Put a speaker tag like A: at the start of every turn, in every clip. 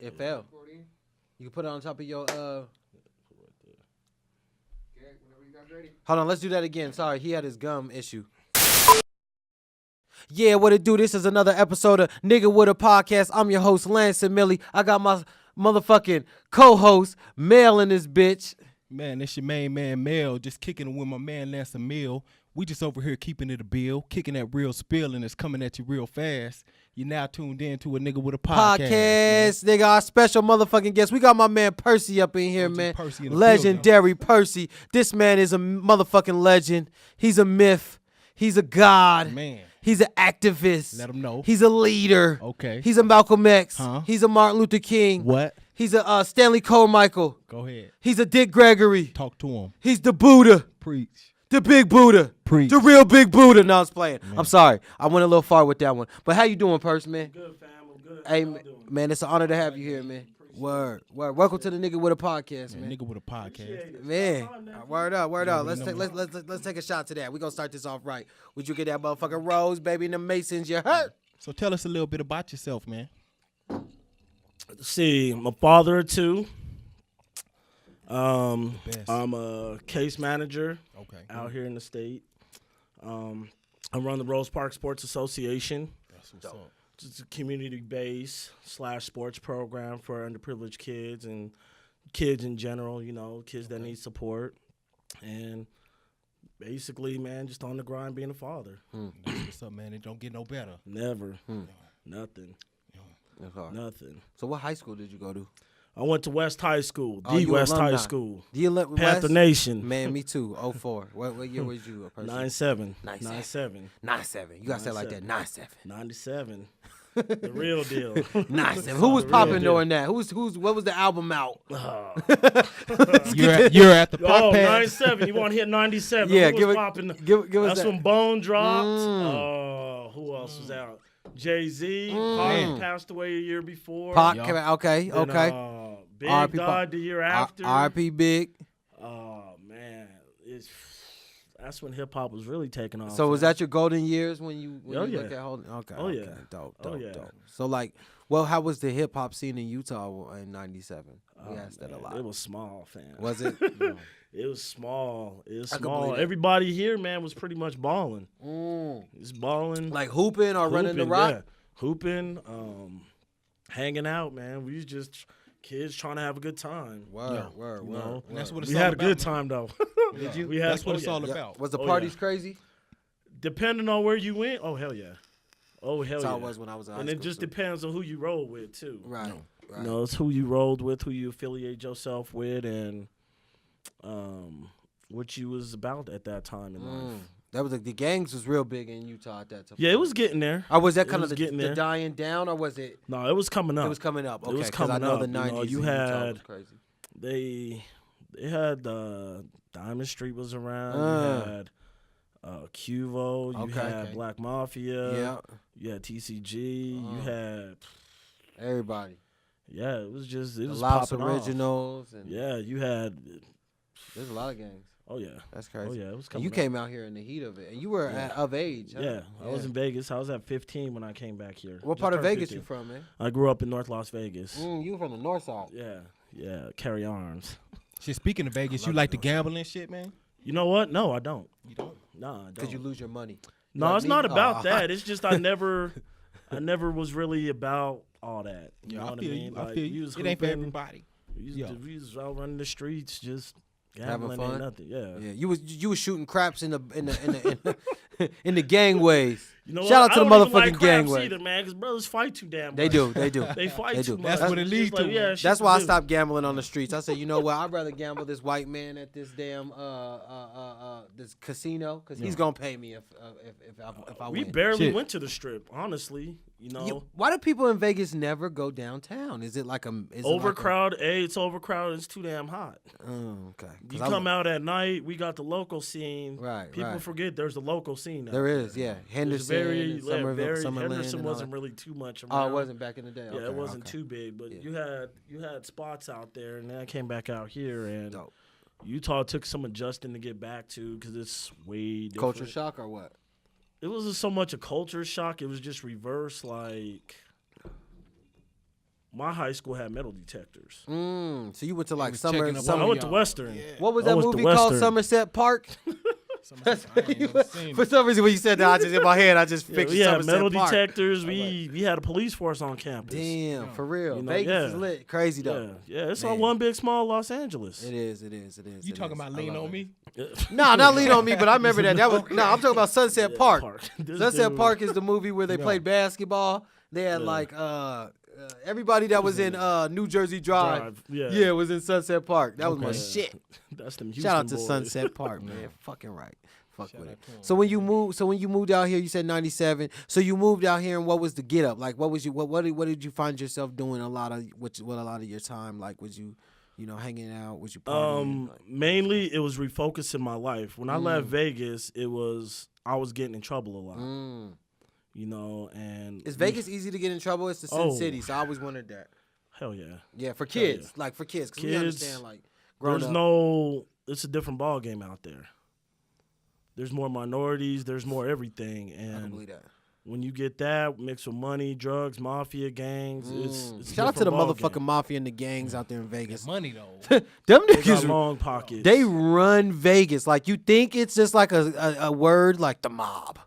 A: It fell. You can put it on top of your Hold on, let's do that again. Sorry, he had his gum issue. Yeah, what it do? This is another episode of Nigga with a Podcast. I'm your host, Lance and Millie. I got my motherfucking co-host, Mel in this bitch.
B: Man, it's your main man, Mel, just kicking it with my man, Lance and Mill. We just over here keeping it a bill, kicking that real spill, and it's coming at you real fast. You're now tuned in to a Nigga with a Podcast.
A: Nigga, our special motherfucking guest. We got my man Percy up in here, man. Legendary Percy. This man is a motherfucking legend. He's a myth. He's a god.
B: Man.
A: He's an activist.
B: Let him know.
A: He's a leader.
B: Okay.
A: He's a Malcolm X.
B: Huh?
A: He's a Martin Luther King.
B: What?
A: He's a Stanley Carmichael.
B: Go ahead.
A: He's a Dick Gregory.
B: Talk to him.
A: He's the Buddha.
B: Preach.
A: The big Buddha.
B: Preach.
A: The real big Buddha. No, I was playing.
B: Man.
A: I'm sorry. I went a little far with that one. But how you doing, Percy, man?
C: Good, fam. I'm good.
A: Hey, man, it's an honor to have you here, man. Word. Welcome to the Nigga with a Podcast, man.
B: Nigga with a Podcast.
A: Man, word up. Let's take a shot to that. We're gonna start this off right. Would you get that motherfucking rose, baby, and the Masons? You hurt.
B: So tell us a little bit about yourself, man.
C: See, I'm a father of two. I'm a case manager out here in the state. I run the Rose Park Sports Association.
B: That's what's up.
C: It's a community-based / sports program for underprivileged kids and kids in general, you know, kids that need support. And basically, man, just on the grind being a father.
B: That's what's up, man. It don't get no better.
C: Never. Nothing. Nothing.
A: So what high school did you go to?
C: I went to West High School,
A: you
C: West
A: alumni.
C: High School.
A: Panther
C: Nation.
A: Man, me too. 04. What year was you?
C: 97.
A: 97. You gotta say it like that. 97.
C: 97. The real deal.
A: 97. Who was popping during that? What was the album out?
B: You're at the pop pad.
C: 97. You want to hit 97?
A: Yeah,
C: Who was popping?
A: Give us
C: That's
A: that.
C: when Bone dropped. Oh, who else was out? Jay-Z. Pac passed away a year before.
A: Pac, okay.
C: Big
A: R.I.P.
C: died the year after.
A: R.I.P. Big.
C: Oh, man. That's when hip-hop was really taking off.
A: So was that your golden years when you look at holding? Okay.
C: Oh, yeah.
A: Dope.
C: Yeah.
A: So how was the hip-hop scene in Utah in 97? We asked that a lot.
C: It was small, fam.
A: Was it?
C: No. It was small.
A: I could believe it.
C: Everybody here, man, was pretty much balling. It's balling.
A: Like hooping or running the rock?
C: Yeah. Hooping, hanging out, man. We was just kids trying to have a good time.
A: Word.
B: And that's what it's
C: We
B: all
C: had a
B: about,
C: good
B: man.
C: time, though.
A: Did you?
B: That's what it's all about.
A: Was the parties crazy?
C: Depending on where you went, oh, hell yeah.
A: That's how it was when I was in high
C: And
A: school,
C: it just
A: too.
C: depends on who you roll with, too.
A: Right.
C: You know, it's who you rolled with, who you affiliate yourself with, and what you was about at that time in life.
A: That was the gangs was real big in Utah at that time.
C: Yeah, it was getting there.
A: Or was that kind
C: was
A: of
C: getting
A: the
C: there.
A: dying down, or was it?
C: No, it was coming up.
A: It was coming up. Okay,
C: It was
A: 'cause I
C: coming
A: know
C: up.
A: the 90s
C: You
A: in Utah
C: had
A: was crazy.
C: They had Diamond Street was around. You had Cuvo. You had Black Mafia.
A: Yeah.
C: You had TCG. You had
A: Everybody.
C: Yeah, it was
A: Louse
C: popping
A: Originals.
C: off.
A: And
C: Yeah, you had.
A: There's a lot of gangs.
C: Oh yeah.
A: That's crazy.
C: Oh yeah, it was
A: And
C: coming.
A: you
C: up.
A: came out here in the heat of it, and you were of age. Huh?
C: Yeah, I was in Vegas. I was at 15 when I came back here.
A: What
C: Just
A: part of
C: turned
A: Vegas
C: 15.
A: you from, man?
C: I grew up in North Las Vegas.
A: You from the north side.
C: Yeah. Carry arms.
B: Shit, speaking of Vegas, you like to gamble and shit, man?
C: You know what? No, I don't.
B: You don't?
C: Nah, I don't.
A: Because you lose your money.
C: No,
A: Like
C: it's
A: me?
C: not about
A: Aw.
C: that. It's just I never was really about all that. You know
B: I
C: what
B: feel
C: I mean?
B: you. I
C: Like,
B: feel
C: you
B: you.
C: was
B: It ain't for
C: hooping,
B: everybody.
C: We was out running the streets, just
A: Having
C: gambling
A: fun?
C: ain't nothing. Yeah.
A: Yeah, you was shooting craps in the in the gangways.
C: You know
A: Shout out
C: what?
A: to the
C: I don't even
A: motherfucking
C: like craps
A: gangway.
C: either, man, because brothers fight too damn much.
A: They do.
C: They fight
A: They
C: too
A: do.
C: much.
B: That's what it
C: It's
B: leads
C: just like,
B: to.
C: yeah, shit
A: That's
C: to
A: why I
C: do.
A: stopped gambling on the streets. I said, you know what? I'd rather gamble this white man at this damn this casino because he's gonna pay me if I
C: We
A: win.
C: barely
B: Shit.
C: went to the strip, honestly. You know,
A: Why do people in Vegas never go downtown? Is it like
C: overcrowded. It's overcrowded. It's too damn hot.
A: Oh, okay.
C: You come out at night. We got the local scene.
A: Right,
C: People
A: right.
C: forget there's a local scene.
A: There is, yeah. Henderson, and Somerville, Summerlin,
C: Henderson
A: and all
C: wasn't
A: that.
C: really too much.
A: Oh,
C: Around.
A: it wasn't back in the day.
C: Yeah,
A: Okay,
C: it wasn't
A: okay.
C: too big, but
A: Yeah.
C: you had spots out there, and then I came back out here, and
A: Dope.
C: Utah took some adjusting to get back to because it's way different.
A: Culture shock or what?
C: It wasn't so much a culture shock; it was just reverse. Like my high school had metal detectors.
A: So you went to like
B: was
A: summer.
B: checking up
C: I
B: on
C: went to
B: y'all.
C: Western.
B: Yeah.
A: What was
C: I
A: that
C: was
A: movie
C: the
A: called?
C: Western.
A: Somerset Park.
B: For
A: For some reason, when you said that, I just in my head, I just
C: Yeah,
A: pictured
C: we had
A: Somerset
C: metal
A: Park.
C: detectors. We had a police force on campus.
A: Damn, for real.
C: You know,
A: Vegas is
C: yeah.
A: lit. Crazy though.
C: Yeah, it's
A: Man.
C: on one big small Los Angeles.
A: It is.
B: You talking about lean on me?
A: No, not Lean on Me, but I remember that. That was no. I'm talking about Sunset Park.
C: This
A: Sunset
C: dude-
A: Park is the movie where they played basketball. They had like everybody that was in New Jersey Drive.
C: Yeah.
A: was in Sunset Park. That was my
C: Okay.
A: shit.
C: That's them Houston
A: Shout out to
C: boys.
A: Sunset Park, man. Fucking right. Fuck
B: Shout
A: with
B: out
A: it.
B: to 'em.
A: So when you moved out here, you said 97. So you moved out here, and what was the get up? Like, what did you find yourself doing a lot of your time? Like, was you hanging out? Was you partying?
C: Mainly it was refocusing my life. When I left Vegas, I was getting in trouble a lot. And
A: Is Vegas easy to get in trouble? It's the Sin City, so I always wondered that.
C: hell yeah.
A: Yeah, for kids, like for kids, because we
C: Kids,
A: understand like grown
C: There's
A: up.
C: it's a different ball game out there. There's more minorities, there's more everything,
A: I can
C: and
A: believe that.
C: when you get that mixed with money, drugs, mafia gangs, it's a
A: Shout out to the
C: different
A: motherfucking
C: ballgame.
A: mafia and the gangs out there in Vegas.
B: Money though.
A: Them
C: They got
A: niggas,
C: long pockets.
A: they run Vegas. Like you think it's just like a word like the mob.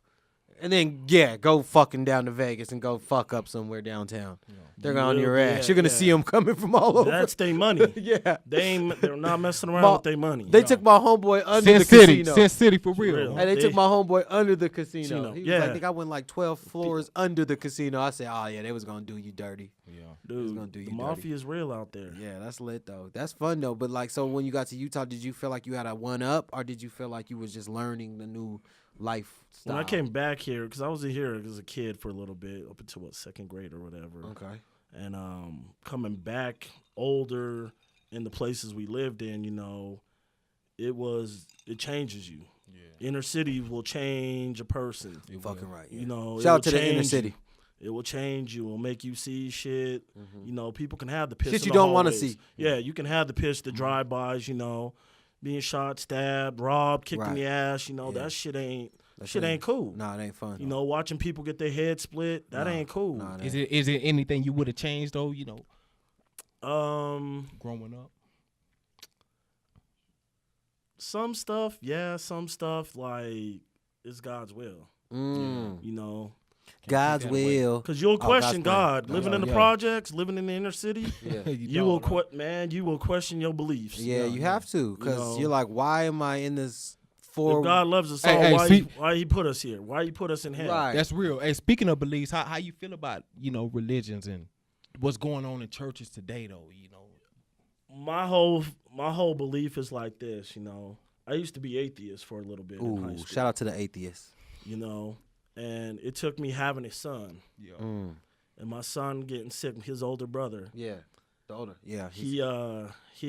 A: And then, go fucking down to Vegas and go fuck up somewhere downtown. They're on your ass. You're going to see them coming from all over.
C: That's their money.
A: Yeah.
C: They're not messing around with their money.
A: They took my homeboy under
B: Sin
A: the
B: City,
A: casino.
B: Sin City for real.
C: real.
A: And they took my homeboy under the casino. He was
C: Yeah.
A: like, I think I went like 12 floors under the casino. I said, oh, yeah, they was going to do you dirty.
B: Yeah.
C: Dude,
A: gonna do you
C: the
A: dirty.
C: mafia is real out there.
A: Yeah, that's lit, though. That's fun, though. But, like, so when you got to Utah, did you feel like you had a one-up? Or did you feel like you was just learning the new lifestyle?
C: When I came back here, because I was here as a kid for a little bit, up until, second grade or whatever.
A: Okay.
C: And coming back older in the places we lived in, it changes you.
B: Yeah.
C: Inner city will change a person.
B: It
A: Fucking
B: will.
A: right. Yeah.
C: It
A: Shout out
C: will
A: to the inner
C: change
A: city.
C: you. It will change you. It'll make you see shit. People can have the piss.
A: Shit
C: in
A: you
C: the
A: don't wanna
C: hallways.
A: see.
C: Yeah, you can have the piss, the drive-bys, being shot, stabbed, robbed, kicked in
A: Right.
C: the ass,
A: Yeah.
C: that shit ain't
A: That
C: shit ain't cool.
A: Nah, it ain't fun.
C: Watching people get their head split, that ain't cool.
A: Nah,
B: Is it anything you would have changed though? Growing up.
C: Some stuff, yeah. Some stuff like it's God's will.
A: God's
B: take that away.
A: will.
C: Because you'll question
A: God's
C: God living in the
B: yeah.
C: projects, living in the inner city.
A: Yeah.
C: You will you will question your beliefs.
A: Yeah, you have to, because you're like, why am I in this
C: If God loves us all,
B: Hey,
C: why he put us here? Why he put us in hell?
A: Right.
B: That's real. Hey, speaking of beliefs, how you feel about religions and what's going on in churches today though?
C: My whole belief is like this. I used to be atheist for a little bit in high
A: Ooh,
C: school.
A: shout out to the atheists.
C: And it took me having a son,
B: Yeah.
C: and my son getting sick. His older brother,
A: Yeah, the older. Yeah,
C: he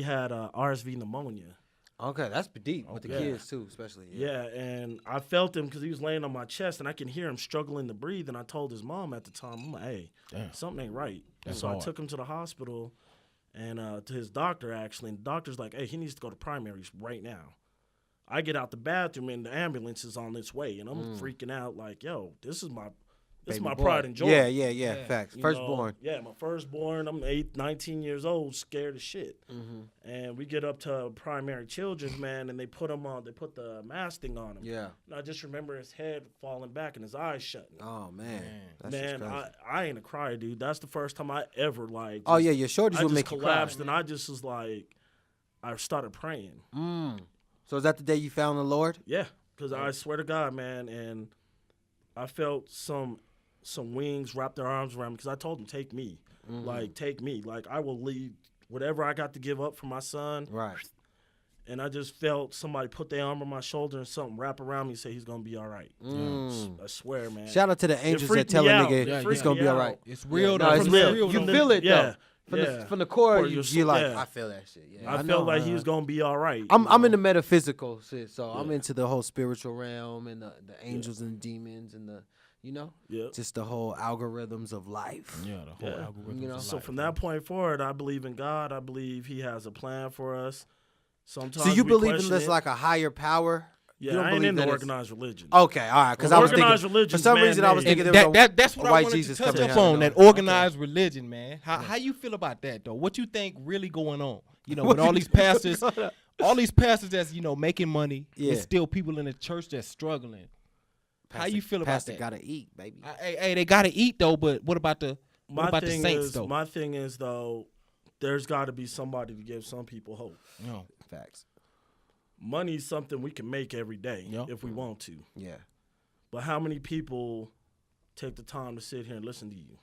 C: had RSV pneumonia.
A: okay, that's deep with the
C: Yeah.
A: kids too, especially.
C: Yeah, and I felt him because he was laying on my chest, and I can hear him struggling to breathe. And I told his mom at the time, I'm like, hey,
B: Damn.
C: something ain't right.
B: That's
C: so
B: hard.
C: I took him to the hospital and to his doctor, actually. And the doctor's like, hey, he needs to go to primaries right now. I get out the bathroom, and the ambulance is on its way. And I'm freaking out like, yo, this is my
A: Baby
C: my
A: boy.
C: pride and joy.
A: Yeah. Facts.
C: You
A: Firstborn.
C: know, yeah, my firstborn. I'm 19 years old, scared as shit. And we get up to primary children's, man, and they put him on. They put the mask thing on him.
A: Yeah.
C: And I just remember his head falling back and his eyes shutting.
A: Oh man. That's
C: Man,
A: just crazy.
C: I ain't a crier, dude. That's the first time I ever like.
A: Oh yeah, your shorties
C: I
A: will
C: just
A: make you cry.
C: collapsed, and I just was like, I started praying.
A: So is that the day you found the Lord?
C: Yeah, because I swear to God, man, and I felt some wings wrap their arms around me because I told them, take me. Like, take me. Like, I will leave whatever I got to give up for my son.
A: Right.
C: And I just felt somebody put their arm on my shoulder and something wrap around me and say he's going to be all right. I swear, man.
A: Shout out to the angels that
C: freaked
A: tell
C: me
A: a
C: out.
A: nigga
C: It
A: he's
C: freaked
A: gonna
C: me
A: be all
C: out.
A: right.
B: It's real
A: No,
B: though.
A: it's
B: It's
A: real.
B: real
A: You
B: though.
A: feel it
C: Yeah.
A: though.
C: Yeah.
A: From the core,
C: Or
A: you're
C: your
A: like,
C: yeah.
A: I feel that shit. Yeah,
C: I
A: know,
C: felt like he was going to be all right.
A: I'm in the metaphysical shit, so I'm into the whole spiritual realm and the angels and demons and the just the whole algorithms of life.
B: Yeah, the whole algorithm.
C: So from that point forward, I believe in God. I believe he has a plan for us. Sometimes
A: So you
C: we
A: believe in
C: question
A: this
C: it.
A: like a higher power?
C: Yeah,
A: You don't
C: I ain't
A: believe
C: into
A: that
C: organized religion.
A: Okay, all right. Because I was
C: Organized
A: thinking,
C: religion's
A: for some reason, I was
C: man-made.
A: thinking
B: And
A: there was
B: that's what
A: a
B: I
A: white
B: wanted
A: Jesus
B: to touch
A: coming
B: up
A: out
B: on,
A: of
B: that
A: it.
B: organized religion, man. How you feel about that, though? What you think really going on? You know, with all these pastors, that's, you know, making money,
A: Yeah.
B: there's still people in the church that's struggling. How you feel about
A: Pastor
B: that?
A: gotta eat, baby.
B: Hey, they gotta eat though, but what about the saints though?
C: My thing is though, there's got to be somebody to give some people hope.
B: No.
A: Facts.
C: Money's something we can make every day if we want to.
A: Yeah.
C: But how many people take the time to sit here and listen to you?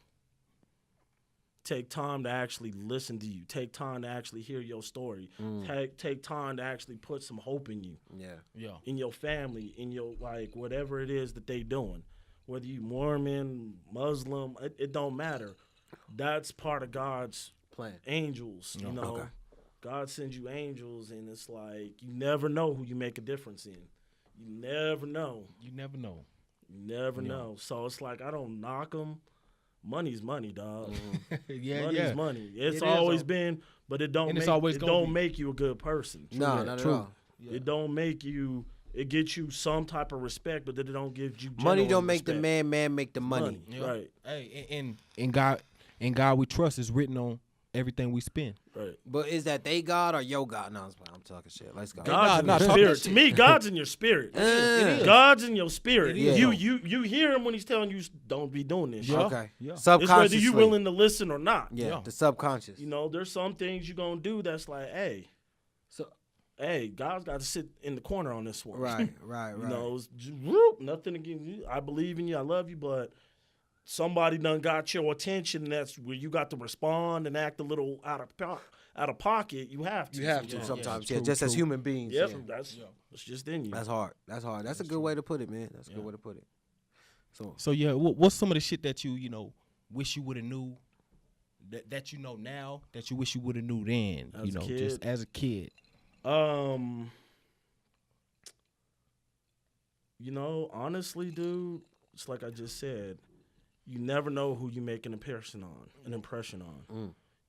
C: Take time to actually listen to you. Take time to actually hear your story. Take time to actually put some hope in you.
B: Yeah.
C: In your family, in your, like, whatever it is that they doing. Whether you Mormon, Muslim, it don't matter. That's part of God's
A: Plan.
C: angels, you know.
A: Okay.
C: God sends you angels, and it's like you never know who you make a difference in. You never know.
B: You never know.
C: You never know. So it's like I don't knock them. Money's money, dog. Money's money. It's always been, but it don't make you a good person.
A: No, not at all.
C: Yeah. It don't make you. It gets you some type of respect, but then it don't give you
A: money. Don't make
C: respect.
A: the man. Man make the money.
B: Yeah.
C: Right.
B: Hey, in God we trust is written on everything we spend.
C: Right.
A: But is that they God or your God? No, I'm talking shit. Let's go.
C: God's in your spirit. To me, God's in your spirit.
A: It is.
C: God's in your spirit.
A: It is.
C: You hear him when he's telling you don't be doing this.
B: Yeah.
A: Okay.
B: Yeah.
C: It's
A: Subconsciously.
C: whether you willing to listen or not.
A: Yeah. The subconscious.
C: You know, there's some things you're gonna do that's like, hey, God's got to sit in the corner on this one.
A: Right.
C: You know, it's whoop, nothing against you. I believe in you. I love you, but somebody done got your attention. And that's where you got to respond and act a little out of pocket. You have to.
A: You have to sometimes.
B: True,
A: just as human beings.
C: Yep.
A: Yeah.
C: That's just in you.
A: That's hard. That's a good way to put it, man. That's a good way to put it.
B: So yeah, what's some of the shit that you know wish you would have knew that you know now that you wish you would have knew then?
C: As a kid?
B: Just as a kid.
C: You know, honestly, dude, it's like I just said, you never know who you make an impression on.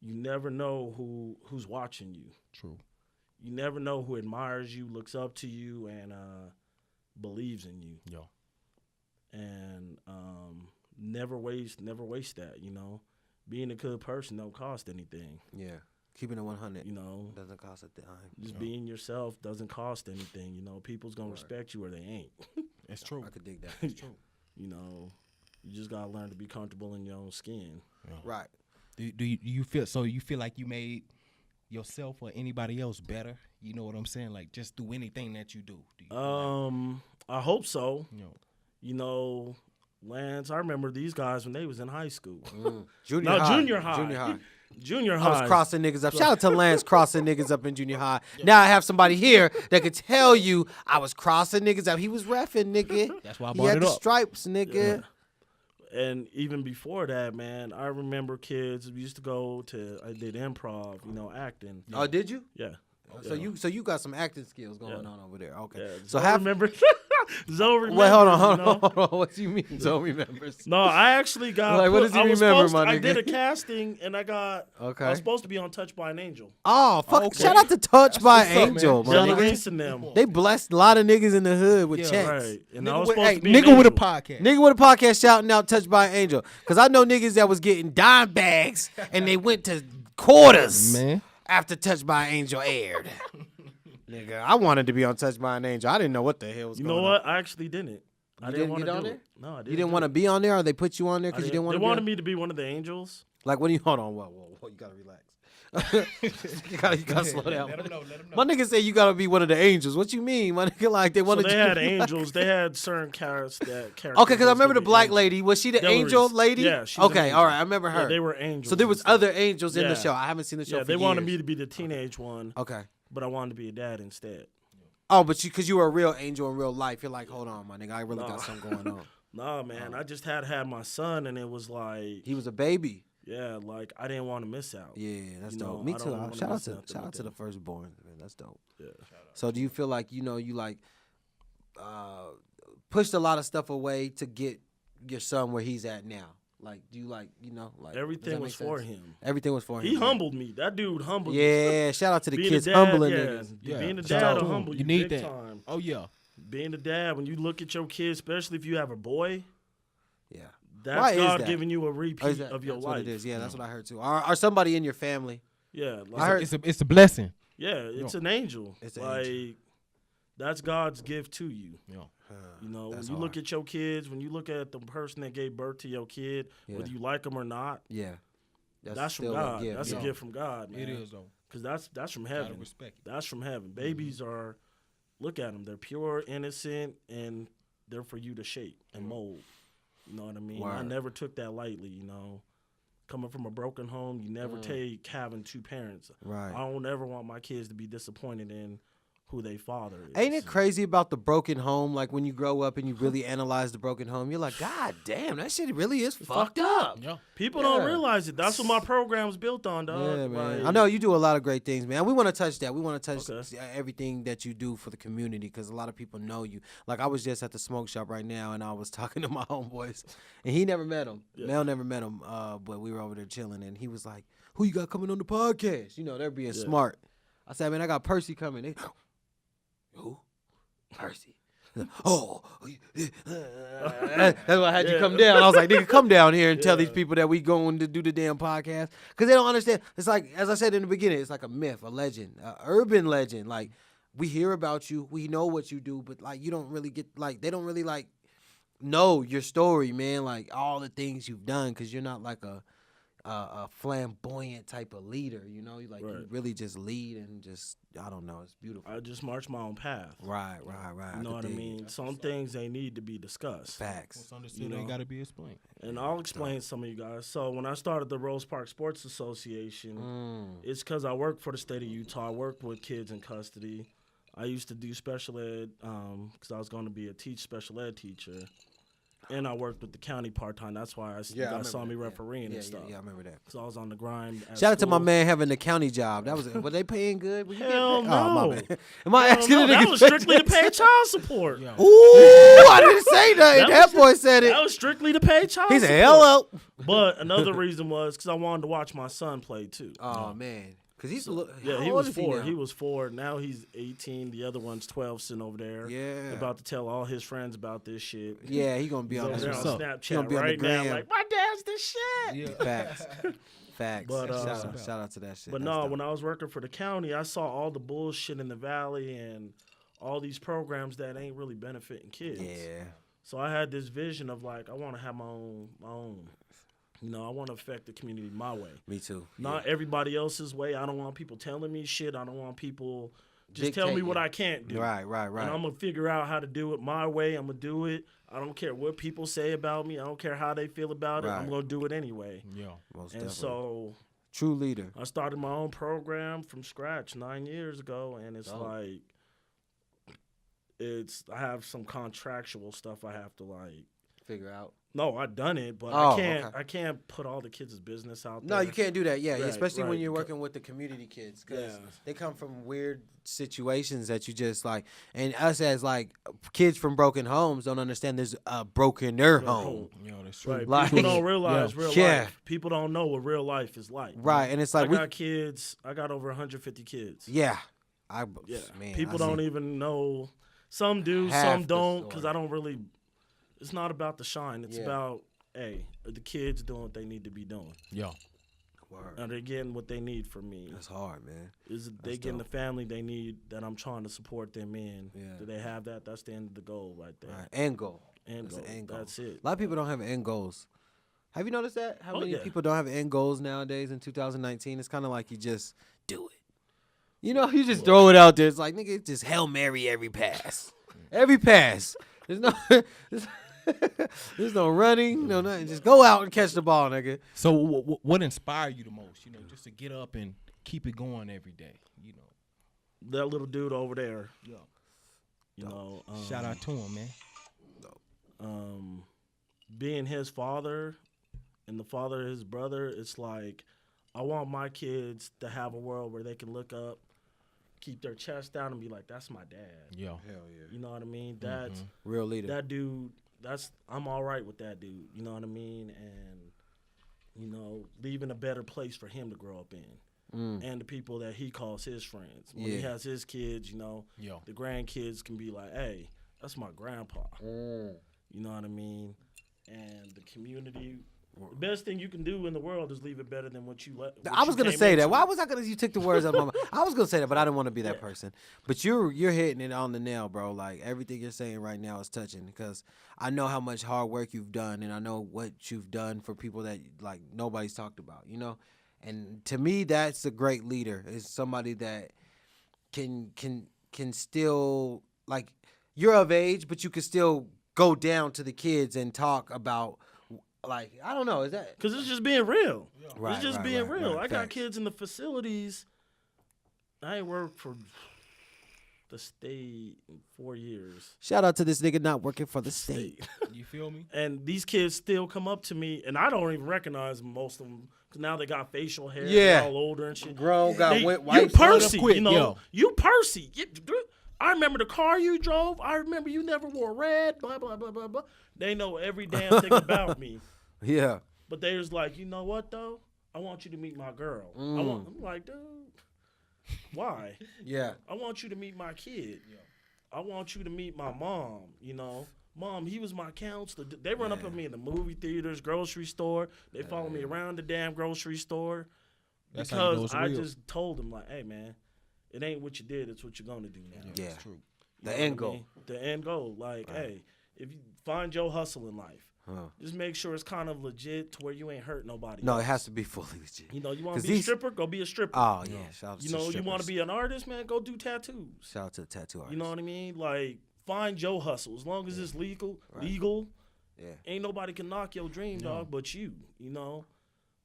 C: You never know who's watching you.
B: True.
C: You never know who admires you, looks up to you, and believes in you.
B: Yeah.
C: And never waste that, you know. Being a good person don't cost anything.
A: Yeah. Keeping it 100.
C: You know.
A: Doesn't cost a dime.
C: Just being yourself doesn't cost anything, you know. People's gonna respect you or they ain't.
B: It's true.
A: I could dig that.
B: It's true.
C: You know, you just gotta learn to be comfortable in your own skin.
B: Yeah.
A: Right.
B: Do you feel like you made yourself or anybody else better? You know what I'm saying? Like just do anything that you do.
C: I hope so.
B: You know.
C: You know, Lance, I remember these guys when they was in high school.
A: Junior high.
C: Junior
A: I
C: high.
A: was crossing niggas up. Shout out to Lance crossing niggas up in junior high. Now I have somebody here that could tell you I was crossing niggas up. He was reffing, nigga.
B: That's why I
A: He
B: brought
A: had
B: it
A: the
B: up.
A: stripes, nigga.
C: And even before that, man, I remember kids we used to go to. I did improv, you know, acting.
A: Oh, did you?
C: Yeah.
A: So you got some acting skills going on over there. Okay.
C: Yeah.
A: So
C: Zoe remember. Zoe remembers.
A: Wait, hold
C: you know?
A: on. What do you mean Zoe remembers?
C: No, I actually got.
A: Like, what does he remember, my
C: I
A: nigga?
C: did a casting and I got.
A: Okay.
C: I was supposed to be on Touched by an Angel.
A: Oh, fuck.
B: Okay.
A: Shout out to Touched by
B: what's up,
A: Angel,
B: man.
A: man.
C: Jelly
A: Nigga.
C: Reese and them.
A: They blessed a lot of niggas in the hood with
B: Yeah,
A: checks.
C: Right. And I
B: Nigga
C: was
B: with,
C: supposed to be
B: nigga
C: an
B: with a
C: angel.
B: podcast.
A: Nigga with a podcast shouting out Touched by an Angel. Because I know niggas that was getting dime bags and they went to quarters
B: Man.
A: after Touched by an Angel aired. Nigga, I wanted to be on Touched by an Angel. I didn't know what the hell was
C: You
A: going on.
C: know what? I actually didn't. I didn't
A: didn't
C: want
A: get
C: to
A: on
C: do
A: there?
C: it. No, I didn't.
A: You didn't want to be on there or they put you on there because you didn't want to
C: They
A: be
C: wanted
A: on?
C: me to be one of the angels.
A: Like, what do you, hold on, whoa, you got to relax. you gotta slow down.
B: Let him know.
A: My nigga say you gotta be one of the angels. What you mean? My nigga like they
C: So
A: wanted
C: they
A: you
C: had
A: to be
C: angels. They had certain characters.
A: Okay, because I remember the black lady. Was she the
C: Hillary.
A: angel lady?
C: Yeah, she was an
A: Okay,
C: angel.
A: all right. I remember her.
C: Yeah, they were angels.
A: So there was
C: and stuff.
A: other angels in the
C: Yeah.
A: show. I haven't seen the show.
C: Yeah,
A: for
C: they wanted
A: years.
C: me to be the teenage one,
A: Okay.
C: but I wanted to be a dad instead.
A: Oh, but because you were a real angel in real life, you're like, hold on, my nigga, I really got
C: Nah.
A: something going on.
C: Nah, man, I just had to have my son, and it was like,
A: He was a baby.
C: yeah, like I didn't want to miss out.
A: Yeah, that's
C: You
A: dope.
C: know,
A: Me
C: I
A: too.
C: don't wanna
A: Shout out
C: miss
A: to
C: nothing with
A: the
C: them.
A: firstborn. Man, that's dope.
C: Yeah.
A: So do you feel like you like pushed a lot of stuff away to get your son where he's at now? Like, do you like does
C: Everything
A: that
C: was
A: make
C: for
A: sense?
C: him.
A: Everything was for him.
C: He humbled me. That dude humbled me.
A: Yeah, shout out to the
C: Being
A: kids
C: a dad,
A: humbling
C: yeah.
A: niggas.
B: Yeah.
C: Being a
B: Shout
C: dad
B: out
C: will
B: to him.
C: humble you,
B: You need
C: big
B: that.
C: time.
B: Oh yeah.
C: being a dad, when you look at your kids, especially if you have a boy,
A: Yeah.
C: that's
A: Why is
C: God
A: that?
C: giving you a repeat of your
A: that's
C: life.
A: what it is. Yeah, that's what I heard too. Or somebody in your family.
C: Yeah,
A: I heard
B: It's a blessing.
C: yeah, it's an angel.
A: It's an
C: like
A: angel.
C: that's God's gift to you.
B: Yeah.
C: You know, when
A: That's
C: you
A: hard.
C: look at your kids, when you look at the person that gave birth to your kid,
A: Yeah.
C: whether you like them or not,
A: Yeah.
C: that's from
A: still
C: God.
A: gift.
C: That's
A: Yeah.
C: a gift from God, man.
B: It is though.
C: Because that's from
B: Gotta
C: heaven.
B: respect it.
C: That's from heaven. Babies are, look at them. They're pure, innocent, and they're for you to shape and mold. You know what I mean? I
A: Word.
C: never took that lightly, you know. Coming from a broken home, you never take having two parents.
A: Right.
C: I don't ever want my kids to be disappointed in who they father is.
A: Ain't it crazy about the broken home? Like when you grow up and you really analyze the broken home, you're like, God damn, that shit really is fucked up.
B: Yeah.
C: People
A: Yeah.
C: don't realize it. That's what my program's built on, dog.
A: Yeah, man.
C: Like,
A: I know you do a lot of great things, man. We want to touch that. We want to touch
C: Okay.
A: everything that you do for the community because a lot of people know you. Like I was just at the smoke shop right now and I was talking to my homeboys, and he never met him.
C: Yeah.
A: Mel never met him, but we were over there chilling, and he was like, "Who you got coming on the podcast?" You know, they're being smart. I said, "Man, I got Percy coming." They, who? Percy. Oh, that's why I had you come down. I was like, nigga, come down here and tell these people that we going to do the damn podcast. Because they don't understand. It's like, as I said in the beginning, it's like a myth, a legend, an urban legend. Like, we hear about you. We know what you do. But, like, you don't really get, like, they don't really, like, know your story, man. Like, all the things you've done because you're not, like, a flamboyant type of leader, you know? Like,
C: Right.
A: you really just lead and just, I don't know. It's beautiful.
C: I just march my own path.
A: Right.
C: You know what I mean? Some things they need to be discussed.
A: Facts.
B: What's understood
C: You know.
B: ain't gotta be explained.
C: And I'll explain some of you guys. So when I started the Rose Park Sports Association, it's because I worked for the state of Utah. I worked with kids in custody. I used to do special ed because I was going to be a special ed teacher. And I worked with the county part-time. That's why you guys saw me refereeing and stuff.
A: Yeah, I remember that.
C: So I was on the grind. at
A: Shout out to my
C: school.
A: man having the county job. That was were they paying good? Were you
C: Hell
A: getting paid? Oh,
C: no.
A: my bad. Am I
C: Hell
A: asking
C: no,
A: a
C: that
A: nigga
C: was
A: to pay
C: strictly to pay
A: taxes?
C: child support.
B: Yeah.
A: Ooh, I didn't say nothing. That boy said
C: That
A: it.
C: was strictly to pay child
A: He
C: support.
A: said, hello.
C: But another reason was because I wanted to watch my son play too.
A: Oh, man. Because he's
C: Yeah,
A: how
C: he
A: old
C: was
A: is
C: 4.
A: now?
C: He was 4. Now he's 18. The other one's 12, sitting over there.
A: Yeah.
C: About to tell all his friends about this shit.
A: Yeah, he going to be
C: He's
A: on
C: over there
A: this.
C: on
B: up.
A: He
C: Snapchat
A: gonna be on the
C: right now,
A: gram.
C: like, my dad's the shit.
B: Yeah.
A: Facts. Facts.
C: But,
A: shout out to that shit.
C: But
A: That's
C: no,
A: dope.
C: when I was working for the county, I saw all the bullshit in the valley and all these programs that ain't really benefiting kids.
A: Yeah.
C: So I had this vision of like, I want to have my own. You know, I want to affect the community my way.
A: Me too.
C: Not everybody else's way. I don't want people telling me shit. I don't want people just tell me
A: Dictate
C: what
A: you.
C: I can't do.
A: Right.
C: And I'm going to figure out how to do it my way. I'm going to do it. I don't care what people say about me. I don't care how they feel about it.
A: Right.
C: I'm going to do it anyway.
B: Yeah.
A: Most
C: And
A: definitely.
C: so
A: True leader.
C: I started my own program from scratch 9 years ago. And it's like, I have some contractual stuff I have to like.
A: Figure out.
C: No, I done it, but
A: Oh,
C: I
A: okay.
C: can't put all the kids' business out there.
A: No, you can't do that. Yeah,
C: Right,
A: especially when
C: right.
A: you're working with the community kids, because
C: Yeah.
A: they come from weird situations that you just like. And us as like kids from broken homes don't understand. There's a brokener home,
B: Yeah, that's true.
C: Right.
A: Like-
C: People don't realize real
A: Yeah.
C: life. People don't know what real life is like.
A: right? And it's like
C: I got kids. I got over 150 kids.
A: yeah,
C: Yeah.
A: man,
C: People
A: I
C: don't
A: see.
C: even know. Some do,
A: Half
C: some
A: the
C: don't, because
A: story.
C: I don't really. It's not about the shine. It's
A: Yeah.
C: about, hey, are the kids doing what they need to be doing?
B: Yeah.
A: Word.
C: Are they getting what they need from me?
A: That's hard, man.
C: Is it they
A: That's
C: getting
A: dope.
C: the family they need that I'm trying to support them in?
A: Yeah.
C: Do they have that? That's the end of the goal right there.
A: Right. End goal.
C: End
A: That's
C: goal.
A: the end goal.
C: That's it.
A: A lot of people don't have end goals. Have you noticed that? How
C: Oh,
A: many
C: yeah.
A: people don't have end goals nowadays in 2019? It's kind of like you just do it. You know, you just throw it out there. It's like, nigga, just Hail Mary every pass. Every pass. There's no there's no running, no nothing. Just go out and catch the ball, nigga.
B: So what inspired you the most? You know, just to get up and keep it going every day. You know.
C: That little dude over there.
B: Yeah.
C: You know.
B: Shout out to him, man.
C: Being his father and the father of his brother, it's like I want my kids to have a world where they can look up, keep their chest down, and be like, "That's my dad."
B: Yeah.
A: Hell yeah.
C: You know what I mean? That's
A: Real leader.
C: that dude. I'm all right with that dude. You know what I mean? And you know, leaving a better place for him to grow up in, and the people that he calls his friends. When he
A: Yeah.
C: has his kids, you know,
B: Yeah.
C: the grandkids can be like, "Hey, That's my grandpa. You know what I mean? And the community. The best thing you can do in the world is leave it better than what you let.
A: I was gonna say that. Why was I gonna? You took the words out of my mouth. I was gonna say that, but I didn't want to be that person. But you're hitting it on the nail, bro. Like everything you're saying right now is touching because I know how much hard work you've done, and I know what you've done for people that like nobody's talked about. You know, and to me, that's a great leader. Is somebody that can still like you're of age, but you can still go down to the kids and talk about. Like, I don't know, is that...
C: Because it's just being real.
A: Right,
C: it's just being real. I got kids in the facilities. I ain't worked for the state in 4 years.
A: Shout out to this nigga not working for the state.
B: You feel me?
C: And these kids still come up to me, and I don't even recognize most of them. Because now they got facial hair.
A: Yeah.
C: They're all older and shit.
A: Grown, got white.
C: You Percy,
B: quick,
C: you know.
B: yo.
C: You Percy. I remember the car you drove. I remember you never wore red, blah, blah, blah, blah, blah. They know every damn thing about me.
A: Yeah.
C: But they was like, you know what, though? I want you to meet my girl. I'm like, dude, why?
A: Yeah.
C: I want you to meet my kid. I want you to meet my mom, you know. Mom, he was my counselor. They run up at me in the movie theaters, grocery store. They follow me around the damn grocery store.
B: That's how you know
C: because
B: it's
C: I
B: real.
C: just told them, like, hey, man, it ain't what you did. It's what you're going to do now.
A: Yeah.
B: That's true.
C: You
A: The
C: know
A: end
C: what I
A: goal.
C: mean? The end goal. Like, hey, if you find your hustle in life, just make sure it's kind of legit to where you ain't hurt nobody.
A: No,
C: else.
A: it has to be fully legit.
C: You know, you want to
A: 'Cause
C: be a
A: these-
C: stripper? Go be a stripper.
A: Oh, yeah. Shout out to
C: You know, you want
A: strippers.
C: to be an artist, man? Go do tattoos.
A: Shout out to the tattoo artist.
C: You know what I mean? Like, find your hustle. As long as it's legal,
A: Yeah.
C: ain't nobody can knock your dream, dog, but you. You know,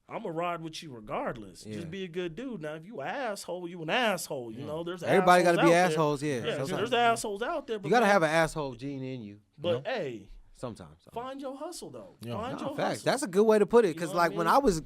C: I'm going to ride with you regardless.
A: Yeah.
C: Just be a good dude. Now, if you an asshole, you an asshole. You know, there's
A: Everybody
C: got to
A: be assholes, yeah.
C: Yeah,
A: Sometimes.
C: there's assholes out there. But
A: You got to
C: man,
A: have an asshole gene in you.
C: But, hey,
A: Sometimes.
C: find your hustle, though.
B: Yeah.
C: Find
A: No,
C: your
A: facts.
C: hustle.
A: That's a good way to put it.
C: You
A: Because
C: know what I
A: like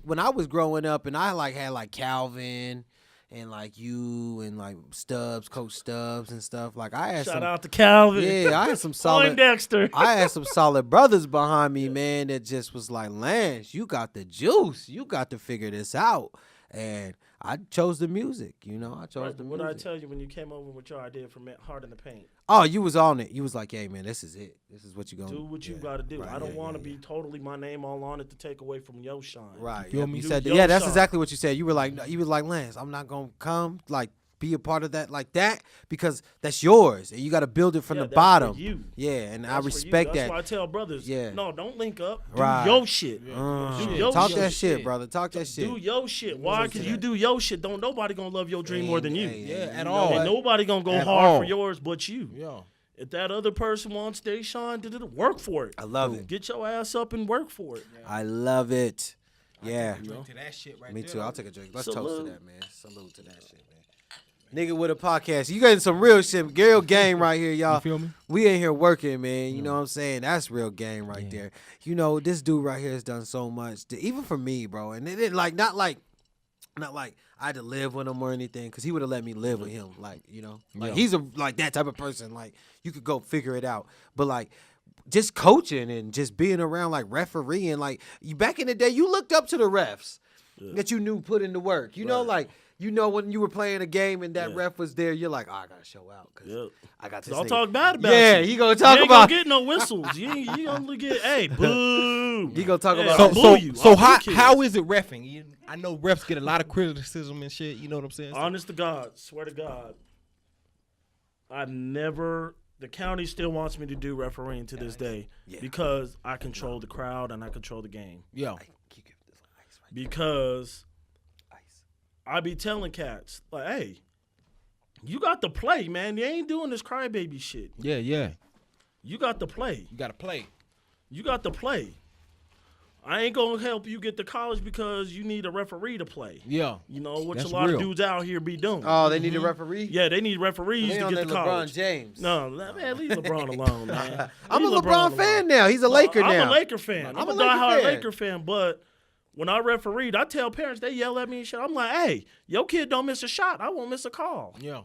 A: when
C: mean?
A: I was growing up and I like had like Calvin and like you and like Stubbs, Coach Stubbs and stuff. Like I had
C: Shout
A: some,
C: out to Calvin.
A: yeah, I had some solid.
C: Poindexter.
A: I had some solid brothers behind me, man. That just was like, Lance, you got the juice. You got to figure this out. And I chose the music. You know, I chose
C: Right,
A: the
C: what
A: music.
C: did I tell you when you came over with your idea for Heart in the Paint?
A: Oh, you was on it. You was like, hey, man, this is it. This is what you gonna
C: Do what you
A: yeah,
C: got to do.
A: right,
C: I don't
A: yeah,
C: want to
A: yeah,
C: be totally my name all on it to take away from your shine.
A: Right.
B: feel
A: Yeah,
B: me?
A: you
C: Do
A: said that.
C: your
A: Yeah, that's
C: shine.
A: exactly what you said. You were like, Lance, I'm not gonna come like be a part of that like that because that's yours and you got to build it from
C: Yeah,
A: the
C: that's
A: bottom.
C: for you.
A: Yeah, and I
C: That's for you.
A: respect
C: That's
A: that.
C: why I tell brothers,
A: Yeah.
C: no, don't link up. Do
A: Right.
C: your shit. Do your
A: Talk
C: shit.
A: that shit, brother. Talk that shit.
C: Do your shit. Why? Because you do your shit. Don't nobody gonna love your dream more than you.
B: at
A: know
B: all.
A: what?
C: And nobody gonna go
B: At
C: hard
B: all.
C: for yours but you.
B: Yeah.
C: If that other person wants they shine, work for it.
A: I love it.
C: Get your ass up and work for it.
A: I love it. Yeah.
B: Drink to that shit right
A: Me
B: there.
A: too. I'll take a drink. Let's toast
C: Salute.
A: to that, man. Salute to that shit, man. Nigga with a podcast. You getting some real shit. Real game right here, y'all.
B: You feel me?
A: We ain't here working, man. You know what I'm saying? That's real game right there. You know, this dude right here has done so much. Even for me, bro. And it like not like I had to live with him or anything, because he would have let me live with him. Like, you know, like he's like that type of person. Like, you could go figure it out. But like, just coaching and just being around, like refereeing, like you back in the day, you looked up to the refs that you knew put in the work. You know, like. You know, when you were playing a game and that ref was there, you're like, oh, I gotta show out because I got this.
C: Don't
A: nigga.
C: talk bad about
A: Yeah,
C: you.
A: he gonna talk
C: you ain't
A: about.
C: gonna get no whistles. You only get, hey, boo.
A: He gonna talk
C: Hey,
A: about.
C: I'll boo you.
B: So
C: I'll boo
B: how
C: kids.
B: is it reffing? I know refs get a lot of criticism and shit. You know what I'm saying?
C: Honest to God, swear to God, the county still wants me to do refereeing to this day because I control the crowd and I control the game.
B: Yo.
C: Because I be telling cats, like, hey, you got to play, man. You ain't doing this crybaby shit.
B: Yeah.
C: You got to play.
B: You got to play.
C: You got to play. I ain't going to help you get to college because you need a referee to play.
B: Yeah.
C: You know, what
B: That's
C: a lot
B: real.
C: of dudes out here be doing.
A: Oh, they need a referee.
C: Yeah, they need referees
A: They
C: to
A: on
C: get
A: that
C: to college.
A: LeBron James.
C: No, man, leave LeBron alone, man.
A: I'm a
C: Leave
A: LeBron fan
C: alone.
A: now. He's a Laker now.
C: I'm a Laker fan. I'm a diehard
A: fan.
C: Laker fan, but when I refereed, I tell parents, they yell at me and shit. I'm like, hey, your kid don't miss a shot. I won't miss a call.
B: Yeah.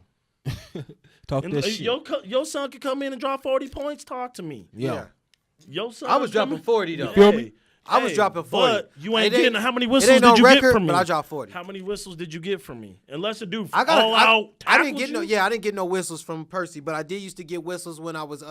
B: Talk
C: And
B: that shit.
C: your son can come in and drop 40 points. Talk to me.
B: Yeah.
C: Your son
A: I was
C: come
A: dropping
C: in-
A: 40 though.
C: Hey,
B: feel me?
A: I was dropping 40.
C: But you ain't
A: It ain't-
C: getting how many
A: It
C: whistles
A: ain't no
C: did you
A: record,
C: get from me?
A: but I dropped 40.
C: How many whistles did you get from me? Unless a dude
A: I got
C: all out
A: I didn't
C: tackled
A: get
C: you?
A: no. Yeah, I didn't get no whistles from Percy, but I did used to get whistles when I was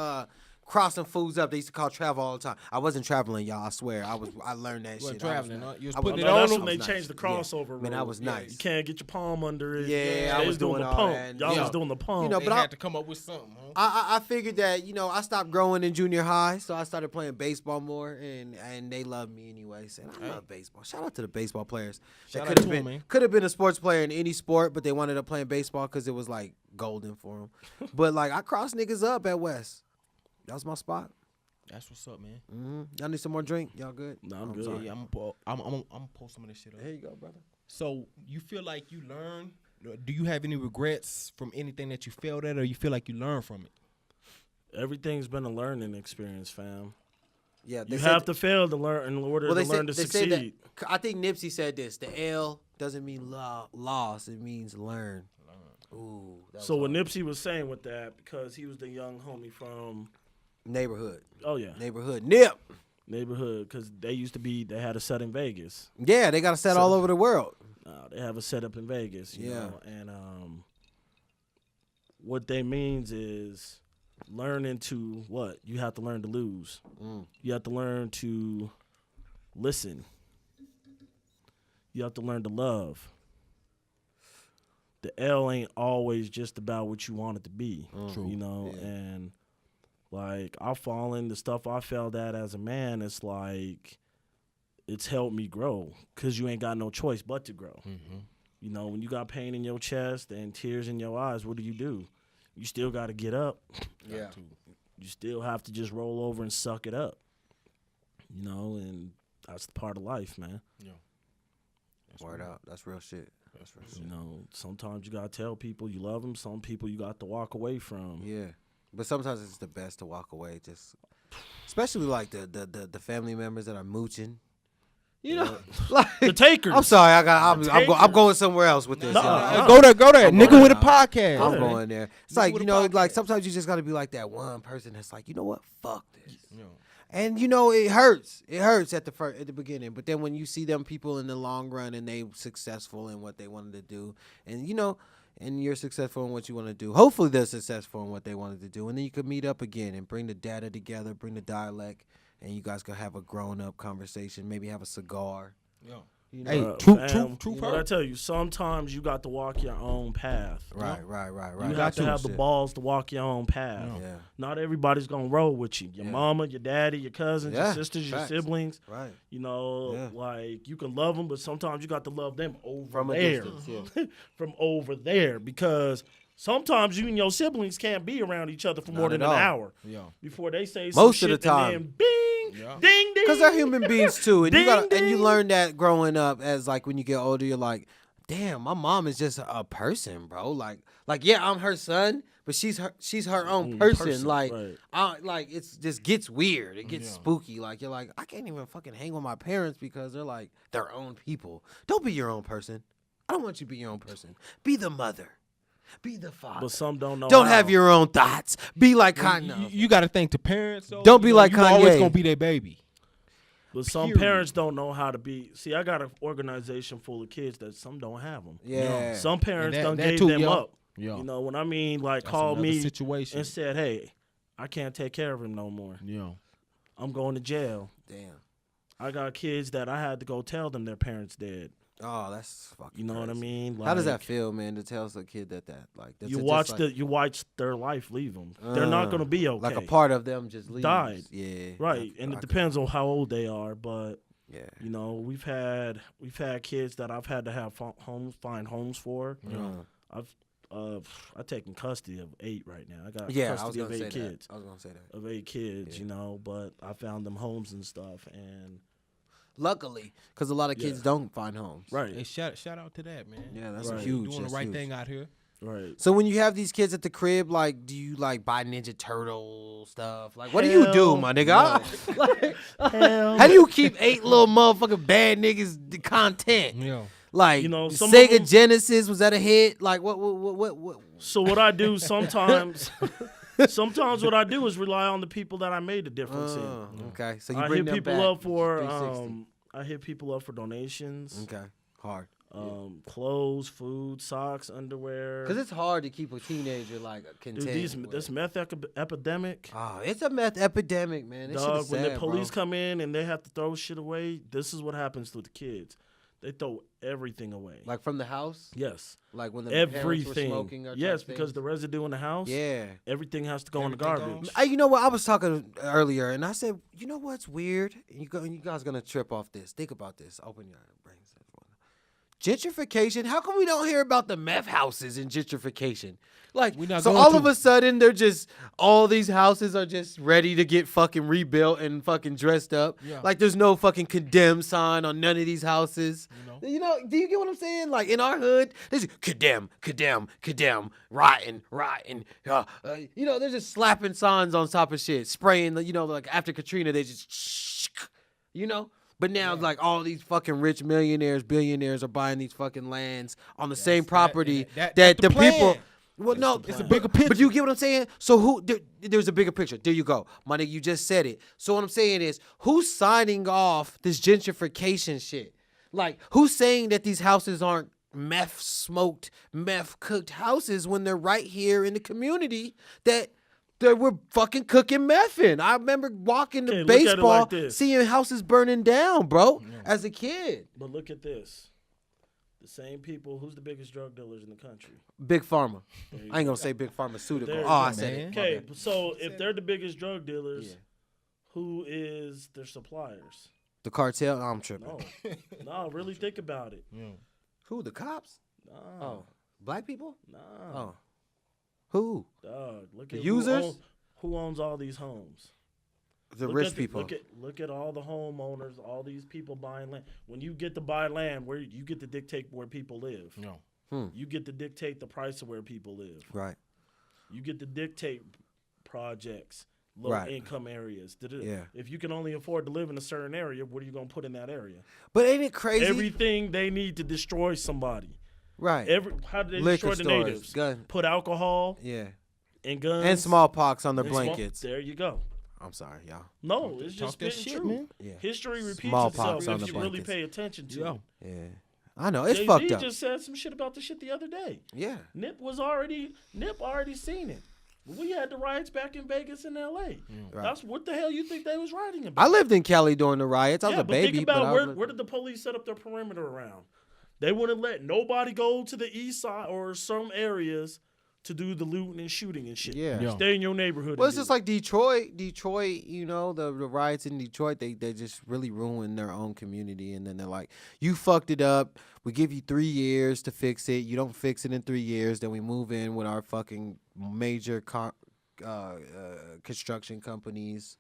A: crossing foods up. They used to call travel all the time. I wasn't traveling, y'all. I swear. I learned that shit.
B: Traveling, huh? You was
A: I
B: putting
A: was-
B: it
C: No,
B: on
C: that's
B: them.
C: when they changed the crossover rule.
A: Man, I was nice.
C: You can't get your palm under it.
A: Yeah, I
C: They
A: was doing
C: the
A: all
C: pump.
A: that.
C: Y'all
B: Yeah.
C: was doing the pump.
A: You know,
B: They
A: but
B: had to come up with something, huh?
A: I figured that, I stopped growing in junior high, so I started playing baseball more, and they loved me anyway. And I love baseball. Shout out to the baseball players.
B: Shout
A: That
B: out to 'em, man.
A: could have been a sports player in any sport, but they wanted to play baseball because it was like golden for them. But like I crossed niggas up at West. That was my spot.
B: That's what's up, man.
A: Y'all need some more drink? Y'all good?
C: No, I'm good.
B: Yeah, I'm gonna post some of this shit up.
A: Here you go, brother.
B: So you feel like you learned? Do you have any regrets from anything that you failed at, or you feel like you learned from it?
C: Everything's been a learning experience, fam.
A: Yeah,
C: You have to fail to learn in order to learn to
A: they
C: succeed.
A: say that. I think Nipsey said this. The L doesn't mean loss. It means learn. Ooh.
C: So what Nipsey was saying with that, because he was the young homie from
A: Neighborhood.
C: Oh yeah,
A: Neighborhood. Nip.
C: neighborhood, because they had a set in Vegas.
A: Yeah, they got a set all over the world.
C: They have a setup in Vegas, you
A: Yeah.
C: know, and what they means is learning to what? You have to learn to lose. You have to learn to listen. You have to learn to love. The L ain't always just about what you want it to be, you know, and like I fallen, the stuff I failed at as a man, it's like it's helped me grow because you ain't got no choice but to grow. You know, when you got pain in your chest and tears in your eyes, what do? You still got to get up.
A: Yeah.
C: You still have to just roll over and suck it up. You know, and that's the part of life, man.
B: Yeah.
A: Word out. That's real shit. That's real shit.
C: You know, sometimes you got to tell people you love them. Some people you got to walk away from.
A: Yeah. But sometimes it's the best to walk away, just especially like the family members that are mooching. You know, like
C: The takers.
A: I'm sorry, I'm going somewhere else with this. y'all.
B: Go there, nigga with a podcast.
A: I'm going there. It's
B: Nigga
A: like,
B: with
A: you
B: a
A: know,
B: podcast.
A: like sometimes you just got to be like that one person that's like, you know what, fuck this.
B: Yeah.
A: And you know it hurts. It hurts at the beginning, but then when you see them people in the long run and they successful in what they wanted to do, and you know, and you're successful in what you want to do. Hopefully they're successful in what they wanted to do, and then you could meet up again and bring the data together, bring the dialect, and you guys could have a grown up conversation. Maybe have a cigar.
B: Yeah.
A: You know?
B: Hey,
C: Fam,
B: true.
C: What I tell you, sometimes you got to walk your own path.
A: Right.
C: You have to have the balls to walk your own path.
A: Yeah.
C: Not everybody's gonna roll with you. Your mama, your daddy, your cousins, your
A: Yeah,
C: sisters, your
A: facts.
C: siblings.
A: Right.
C: You know, like you can love them, but sometimes you got to love them over
A: From a
C: there,
A: distance, yeah.
C: from over there, because sometimes you and your siblings can't be around each other for more
A: Not
C: than
A: at
C: an
A: all.
C: hour
B: Yeah.
C: before they say
A: Most
C: some
A: of the
C: shit
A: time.
C: and then bing, ding, ding.
A: Because they're human beings too, and
C: Ding,
A: you got and you
C: ding.
A: learn that growing up as like when you get older, you're like, damn, my mom is just a person, bro. Like yeah, I'm her son, but she's her own person. Like
C: right.
A: it just gets weird. It gets spooky. Like you're like, I can't even fucking hang with my parents because they're like their own people. Don't be your own person. I don't want you to be your own person. Be the mother. Be the father.
C: But some don't know.
A: Don't
C: how.
A: have your own thoughts. Be like Kanye.
B: You got to think to parents. Though,
A: Don't be like
B: you always
A: Kanye.
B: gonna be their baby.
C: But some
B: Period.
C: parents don't know how to be. See, I got an organization full of kids that some don't have them.
A: Yeah.
C: Some parents
B: And
C: done
B: that
C: gave
B: too,
C: them
B: yo.
C: up.
B: Yeah.
C: You know, when I mean, like,
B: That's
C: called
B: another
C: me
B: situation.
C: and said, hey, I can't take care of him no more.
B: Yeah.
C: I'm going to jail.
A: Damn.
C: I got kids that I had to go tell them their parents dead.
A: Oh, that's fucking.
C: You know what I
A: crazy.
C: mean?
A: How does that
C: Like,
A: feel, man? To tell a kid that like that's
C: You
A: just
C: watch
A: like,
C: you watch their life leave them. They're not going to be okay.
A: like a part of them just leaves.
C: Died.
A: Yeah.
C: Right, and it depends on how old they are, but
A: Yeah.
C: you know, we've had kids that I've had to have find homes for. I've taken custody of 8 right now. I got
A: I was
C: custody of
A: gonna
C: 8
A: say
C: kids.
A: that. I was gonna say that.
C: Of 8 kids,
A: Yeah.
C: you know, but I found them homes and stuff, and
A: Luckily, because a lot of kids don't find homes.
C: right,
B: Hey, shout out to that, man.
A: Yeah, that's
C: Right.
A: huge.
B: Doing
A: That's
B: the right
A: huge.
B: thing out here.
C: right.
A: So when you have these kids at the crib, like, do you like buy Ninja Turtle stuff? Like, what do you do,
C: Hell
A: my nigga? Like,
C: Hell
A: how do you keep 8 little motherfucking bad niggas the content?
B: Yeah.
A: Like,
C: You know, some of
A: Sega
C: them-
A: Genesis, was that a hit? Like, what?
C: So what I do sometimes, what I do is rely on the people that I made the difference in.
A: Okay, so you
C: I
A: bring
C: hit
A: them
C: people
A: back.
C: up for
A: 360.
C: I hit people up for donations.
A: Okay, hard.
C: Clothes, food, socks, underwear.
A: Because it's hard to keep a teenager like content.
C: Dude, this meth epidemic.
A: Oh, it's a meth epidemic, man. This
C: Dog,
A: shit is
C: when
A: sad,
C: the police
A: bro.
C: come in and they have to throw shit away, this is what happens to the kids. They throw everything away.
A: Like from the house?
C: Yes.
A: Like when the parents were
C: Everything.
A: smoking or
C: Yes,
A: type
C: because
A: things?
C: the residue in the house.
A: Yeah.
C: Everything has to go in the
B: Everything
C: garbage.
B: goes.
A: You know what? I was talking earlier, and I said, you know what's weird? You guys gonna trip off this. Think about this. Open your brains. Gentrification. How come we don't hear about the meth houses in gentrification? Like,
B: We not
A: so
B: going
A: all
B: to.
A: of a sudden, they're just all these houses are just ready to get fucking rebuilt and fucking dressed up.
B: Yeah.
A: Like, there's no fucking condemn sign on none of these houses.
B: You know?
A: Do you get what I'm saying? Like in our hood, there's condemn, rotten. They're just slapping signs on top of shit, spraying. Like after Katrina, they just, But now, like all these fucking rich millionaires, billionaires are buying these fucking lands on the same property
B: that's
A: that
B: the
A: the
B: plan.
A: people. Well, no,
B: It's a bigger picture.
A: But you get what I'm saying? So there's a bigger picture. There you go. My nigga, you just said it. So what I'm saying is, who's signing off this gentrification shit? Like, who's saying that these houses aren't meth smoked, meth cooked houses when they're right here in the community that we're fucking cooking meth in? I remember walking to
C: Okay, look at it
A: baseball,
C: like this.
A: seeing houses burning down, bro, as a kid.
C: But look at this. The same people. Who's the biggest drug dealers in the country?
A: Big Pharma.
C: There you
A: I ain't
C: go.
A: gonna say big pharmaceutical.
C: There you
A: Oh, I
C: go,
A: said
B: man.
A: it. My
C: Okay,
A: bad.
C: so if they're the biggest drug dealers,
A: Yeah.
C: who is their suppliers?
A: The cartel? I'm tripping.
C: No, really think about it.
A: Who? The cops?
C: Nah,
A: Oh, black people?
C: nah.
A: Oh, who?
C: Dog, look
A: The
C: at
A: users?
C: Who owns all these homes?
A: The
C: Look
A: rich
C: at
A: people.
C: Look at all the homeowners, all these people buying land. When you get to buy land, where you get to dictate where people live. You get to dictate the price of where people live.
A: Right.
C: You get to dictate projects, low
A: Right.
C: income areas.
A: Yeah.
C: If you can only afford to live in a certain area, what are you gonna put in that area?
A: But ain't it crazy?
C: Everything they need to destroy somebody.
A: right.
C: How do they
A: Liquor
C: destroy the
A: stores,
C: natives?
A: gun.
C: Put alcohol
A: Yeah.
C: and guns
A: And smallpox on their
C: and
A: blankets.
C: There you go.
A: I'm sorry, y'all.
C: No, it's
B: Talk
C: just
B: that
C: spitting
B: shit,
C: truth.
B: man.
A: Yeah.
C: History repeats
A: Smallpox
C: itself
A: on
C: if
A: the
C: you really
A: blankets.
C: pay attention to it.
A: Yeah. I know. It's
C: Jay-Z
A: fucked up.
C: just said some shit about the shit the other day.
A: Yeah.
C: Nip already seen it. We had the riots back in Vegas and L.A.
A: Right.
C: That's what the hell you think they was rioting about?
A: I lived in Cali during the riots. I was
C: yeah,
A: a
C: but
A: baby.
C: think about
A: but
C: where did the police set up their perimeter around? They wouldn't let nobody go to the east side or some areas to do the looting and shooting and shit.
A: Yeah.
C: Stay in your neighborhood.
A: Well,
C: and
A: it's
C: do
A: just
C: it.
A: like Detroit. The riots in Detroit, they just really ruined their own community. And then they're like, you fucked it up. We give you 3 years to fix it. You don't fix it in 3 years. Then we move in with our fucking major construction companies.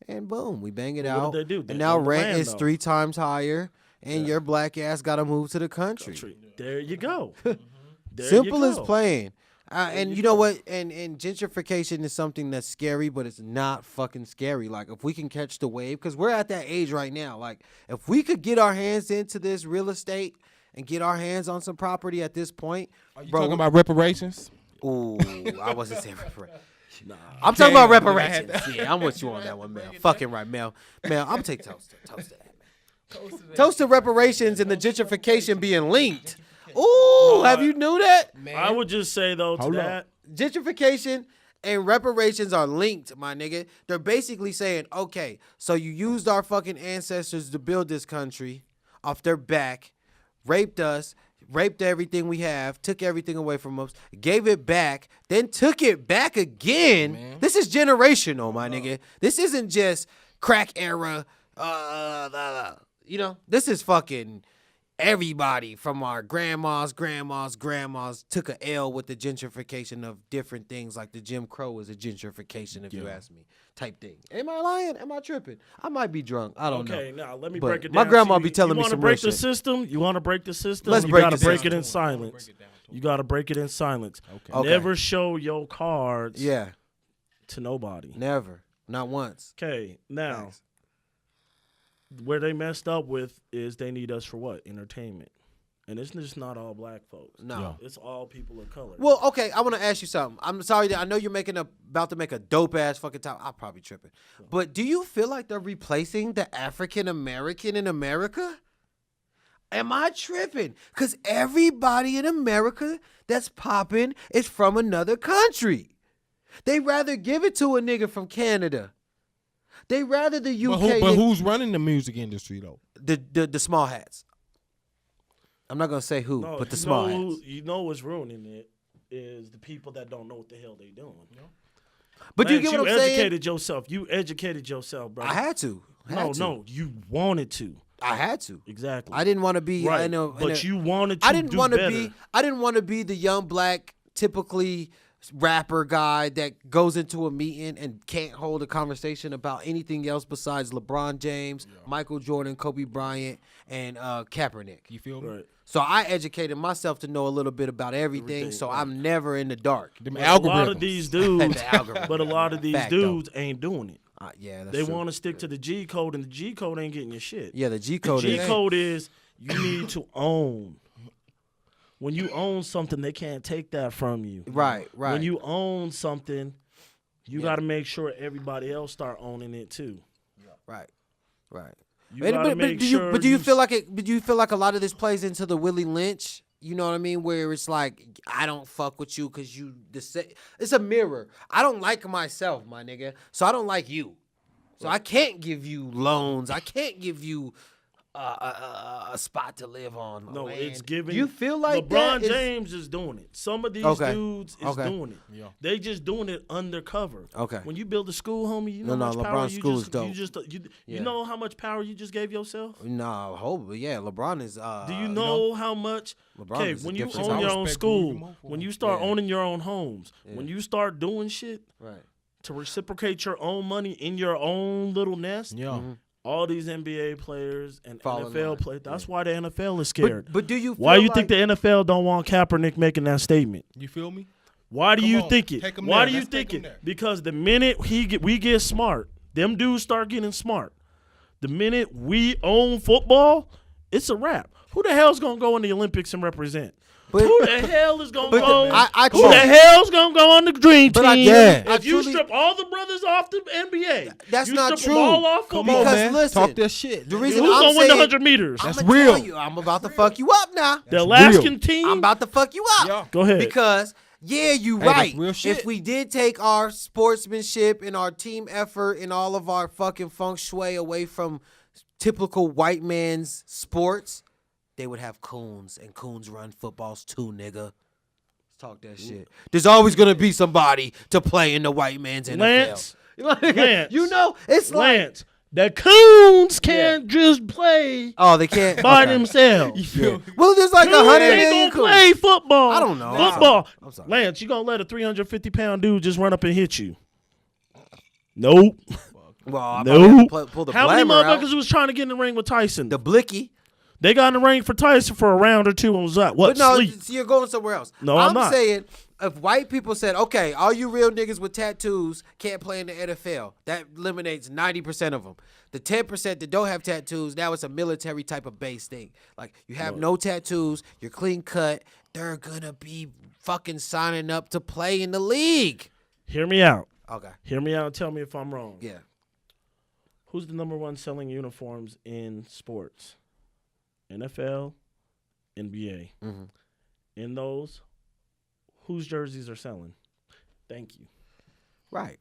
A: And boom, we bang it
C: Well, what
A: out.
C: did they do? They
A: And now
C: own the
A: rent
C: land,
A: is
C: though.
A: 3 times higher. And your black ass got to move to the country.
C: There you go. There
A: Simple
C: you
A: as
C: go.
A: plain. And
C: you
A: you know
C: go.
A: what? And gentrification is something that's scary, but it's not fucking scary. Like, if we can catch the wave, because we're at that age right now. Like, if we could get our hands into this real estate and get our hands on some property at this point,
B: Are you
A: bro.
B: talking about reparations?
A: Ooh, I wasn't saying reparations.
C: Nah.
A: I'm talking about
B: Damn, man, I had
A: reparations. Yeah, I'm with you on that one, Mel. Fucking right, Mel. Mel, I'm gonna take toast to that, man. Toast to reparations and the gentrification being linked. Ooh, have you knew that?
C: I would just say though to
B: Hold on.
C: that.
A: Gentrification and reparations are linked, my nigga. They're basically saying, okay, so you used our fucking ancestors to build this country off their back, raped us, raped everything we have, took everything away from us, gave it back, then took it back again.
B: Man.
A: This is generational, my nigga. This isn't just crack era. This is fucking everybody from our grandmas took a L with the gentrification of different things, like the Jim Crow is a gentrification, if you ask me, type thing. Am I lying? Am I tripping? I might be drunk. I don't know.
C: Okay, now let me
A: But
C: break it
A: my
C: down.
A: grandma
C: to you.
A: be telling
C: you
A: me
C: wanna
A: some
C: break
A: real
C: the
A: shit.
C: system? You want to break the system?
A: Let's
C: you
A: break
C: gotta
A: the
C: break
A: system.
C: it in silence. You got to break it in silence.
A: Okay.
C: Never show your cards
A: Yeah,
C: to nobody.
A: never. Not once.
C: Okay, now
A: Thanks.
C: where they messed up with is they need us for what? Entertainment. And it's just not all black folks.
A: No.
C: It's all people of color.
A: Well, okay, I want to ask you something. I'm sorry that I know you're about to make a dope ass fucking top. I'm probably tripping. But do you feel like they're replacing the African American in America? Am I tripping? Because everybody in America that's popping is from another country. They rather give it to a nigga from Canada. They rather the UK.
B: But who's running the music industry though?
A: The small hats. I'm not gonna say who, but the small hats.
C: You know what's ruining it is the people that don't know what the hell they doing. You know?
A: But you get what I'm saying?
C: You educated yourself, bro.
A: I had to.
C: No, you wanted to.
A: I had to.
C: Exactly.
A: I didn't want to be.
C: Right. You wanted to. I didn't want to
A: be. I didn't want to be the young black, typically rapper guy that goes into a meeting and can't hold a conversation about anything else besides LeBron James, Michael Jordan, Kobe Bryant, and Kaepernick.
B: You feel me?
C: Right.
A: So I educated myself to know a little bit about everything so right. I'm never in the dark.
C: A lot of these dudes, but a lot of these dudes ain't doing it.
A: Yeah,
C: they want to stick to the G code, and the G code ain't getting your shit.
A: Yeah, the G code.
C: The G code is you need to own. When you own something, they can't take that from you.
A: Right.
C: When you own something, you got to make sure everybody else start owning it too.
A: Right.
C: But
A: do you feel like it? Do you feel like a lot of this plays into the Willie Lynch? You know what I mean? Where it's like, I don't fuck with you because you. It's a mirror. I don't like myself, my nigga. So I don't like you. So I can't give you loans. I can't give you a spot to live on.
C: No,
A: land.
C: it's giving.
A: You feel like
C: LeBron James is doing it. Some of these dudes is doing it.
B: Yeah.
C: They just doing it undercover.
A: Okay.
C: When you build a school, homie, you know how much power
A: LeBron's school is dope.
C: You know how much power you just gave yourself?
A: No, hopefully, yeah. LeBron is.
C: Do you know how much? Okay, when you own your own school, when you start owning your own homes, when you start doing shit,
A: right,
C: to reciprocate your own money in your own little nest.
B: Yeah. Mm-hmm.
C: All these NBA players and
A: Fall
C: NFL players. That's why the NFL is scared.
A: But do you? Feel
C: why you think the NFL don't want Kaepernick making that statement?
B: You feel me?
C: Why do you think it? Why do you think it? Because the minute we get smart, them dudes start getting smart. The minute we own football, it's a wrap. Who the hell's gonna go in the Olympics and represent? Who the hell is gonna go? Who the hell's gonna go on the dream team? If you strip all the brothers off the NBA,
A: that's
C: you
A: not
C: strip
A: true.
C: them all off
B: Come
C: football.
B: on, man.
A: Listen,
B: talk that shit.
A: The reason
C: who's
A: I'm
C: gonna win
A: saying,
C: the 100 meters?
B: That's real.
A: I'm about to fuck you up now.
C: The Alaskan team.
A: I'm about to fuck you up.
B: Yeah.
C: Go ahead.
A: Because you
B: Hey,
A: right.
B: that's real shit.
A: If we did take our sportsmanship and our team effort and all of our fucking feng shui away from typical white man's sports, they would have coons, and coons run footballs too, nigga. Let's talk that shit. There's always gonna be somebody to play in the white man's NFL.
C: Lance.
A: You know, it's
C: Lance. The coons can't just play
A: they can't
C: by themselves.
A: Yeah. Well, there's like 100 million
C: ain't gonna play football.
A: I don't know.
C: Football.
A: I'm sorry.
C: Lance, you gonna let a 350-pound dude just run up and hit you? Nope.
A: Well, I
C: Nope.
A: pull the
C: How many
A: blammer
C: motherfuckers
A: out.
C: was trying to get in the ring with Tyson?
A: The blicky.
C: They got in the ring for Tyson for a round or two and was like, what,
A: But no,
C: sleep?
A: see, you're going somewhere else.
C: No, I'm not.
A: saying if white people said, okay, all you real niggas with tattoos can't play in the NFL, that eliminates 90% of them. The 10% that don't have tattoos, now it's a military type of base thing. Like, you have no tattoos, you're clean cut, they're going to be fucking signing up to play in the league.
C: Hear me out.
A: Okay.
C: Hear me out and tell me if I'm wrong.
A: Yeah.
C: Who's the number one selling uniforms in sports? NFL, NBA.
A: Mm-hmm.
C: In those, whose jerseys are selling? Thank you.
A: Right.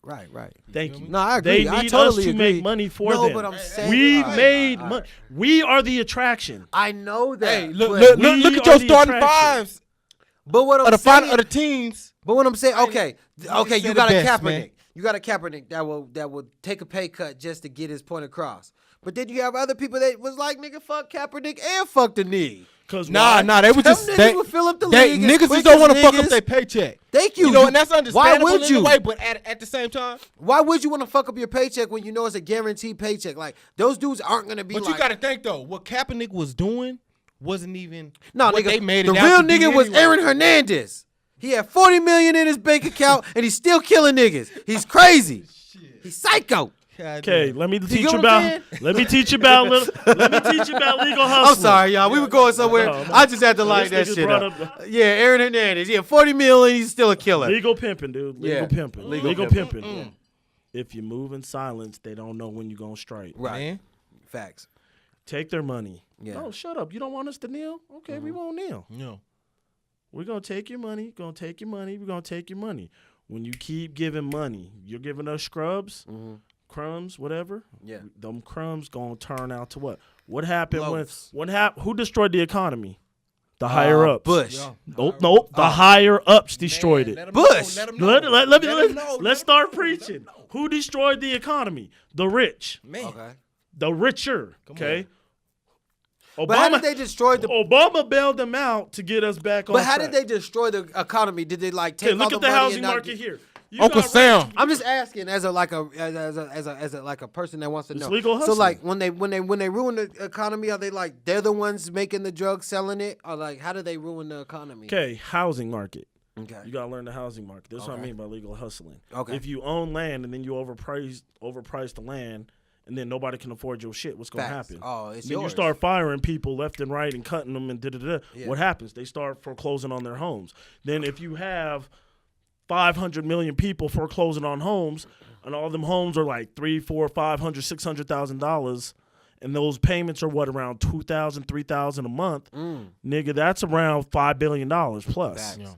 C: Thank you.
A: No, I agree.
C: They need
A: I totally
C: us to
A: agree.
C: make money for them.
A: No, but I'm saying
C: we
A: all right,
C: made
A: all right.
C: money. We are the attraction.
A: I know that.
B: Hey, look
A: but
B: at
C: are
B: your
C: the
B: starting
C: attraction.
B: fives
A: what I'm
B: of the
A: saying,
B: of the teams.
A: But what I'm saying, okay,
B: say
A: you
B: the
A: got a
B: best,
A: Kaepernick.
B: man.
A: You got a Kaepernick that will take a pay cut just to get his point across. But then you have other people that was like, nigga, fuck Kaepernick and fuck the knee.
C: Cause
B: Nah, they were
A: Them
B: just
A: niggas will fill up the
B: they
A: league as
B: niggas
A: quick
B: just don't
A: as
B: want to fuck up
A: niggas.
B: their paycheck.
A: Thank you.
B: You know, and that's understandable
A: would
B: in
A: you?
B: a way, but at the same time.
A: Why would you want to fuck up your paycheck when you know it's a guaranteed paycheck? Like, those dudes aren't going to be
B: But
A: like.
B: you got to think, though, what Kaepernick was doing wasn't even
A: No,
B: what
A: nigga,
B: they made
A: the
B: it out
A: real
B: to be
A: nigga was
B: anyway.
A: Aaron Hernandez. He had $40 million in his bank account, and he's still killing niggas. He's crazy. He's psycho.
C: Okay, let me teach
A: get
C: you
A: what I'm
C: about. Let me teach you about. Let me teach you about legal hustling.
A: I'm sorry, y'all. We were going somewhere.
C: No.
A: I just had to light that
C: This nigga's
A: shit
C: brought
A: up.
C: up
A: Yeah, Aaron Hernandez. Yeah, $40 million. He's still a killer.
C: legal pimping, dude. Legal
A: Yeah.
C: pimping.
A: Legal
C: pimping. If you move in silence, they don't know when you're gonna strike.
A: Right.
B: Man.
A: Facts.
C: take their money.
A: Yeah.
C: No, shut up. You don't want us to kneel? Okay, we won't kneel.
B: No.
C: We're going to take your money. We're going to take your money. We're going to take your money. When you keep giving money, you're giving us scrubs, crumbs, whatever.
A: Yeah.
C: Them crumbs going to turn out to what? What happened
A: Loaves.
C: who destroyed the economy? The higher ups.
A: Bush.
B: Yeah.
C: Nope. The higher ups destroyed it.
A: Bush.
C: Let's start preaching. Who destroyed the economy? The rich.
B: Man.
A: Okay.
C: The richer. Okay.
A: But how did they destroy the?
C: Obama bailed them out to get us back on
A: But how
C: track.
A: did they destroy the economy? Did they like take
C: Okay, look
A: all
C: at
A: the
C: the
A: money
C: housing
A: and not
C: market
A: get-
C: here. You
B: Uncle
C: got
B: Sam.
A: I'm just asking as a person that wants to
C: It's
A: know.
C: legal
A: So
C: hustling.
A: like when they ruin the economy, are they like they're the ones making the drugs, selling it, or like how do they ruin the economy?
C: Okay, housing market.
A: Okay.
C: You gotta learn the housing market. That's what I
A: Okay.
C: mean by legal hustling.
A: Okay.
C: If you own land and then you overprice the land, and then nobody can afford your shit, what's gonna
A: Facts.
C: happen?
A: Oh, it's
C: Then
A: yours.
C: you start firing people left and right and cutting them and
A: Yeah.
C: What happens? They start foreclosing on their homes. Then if you have 500 million people foreclosing on homes, and all them homes are like $300,000, $400,000, $500,000, $600,000, and those payments are around $2,000, $3,000 a month, nigga, that's around $5 billion plus.
A: Facts.
B: Yeah.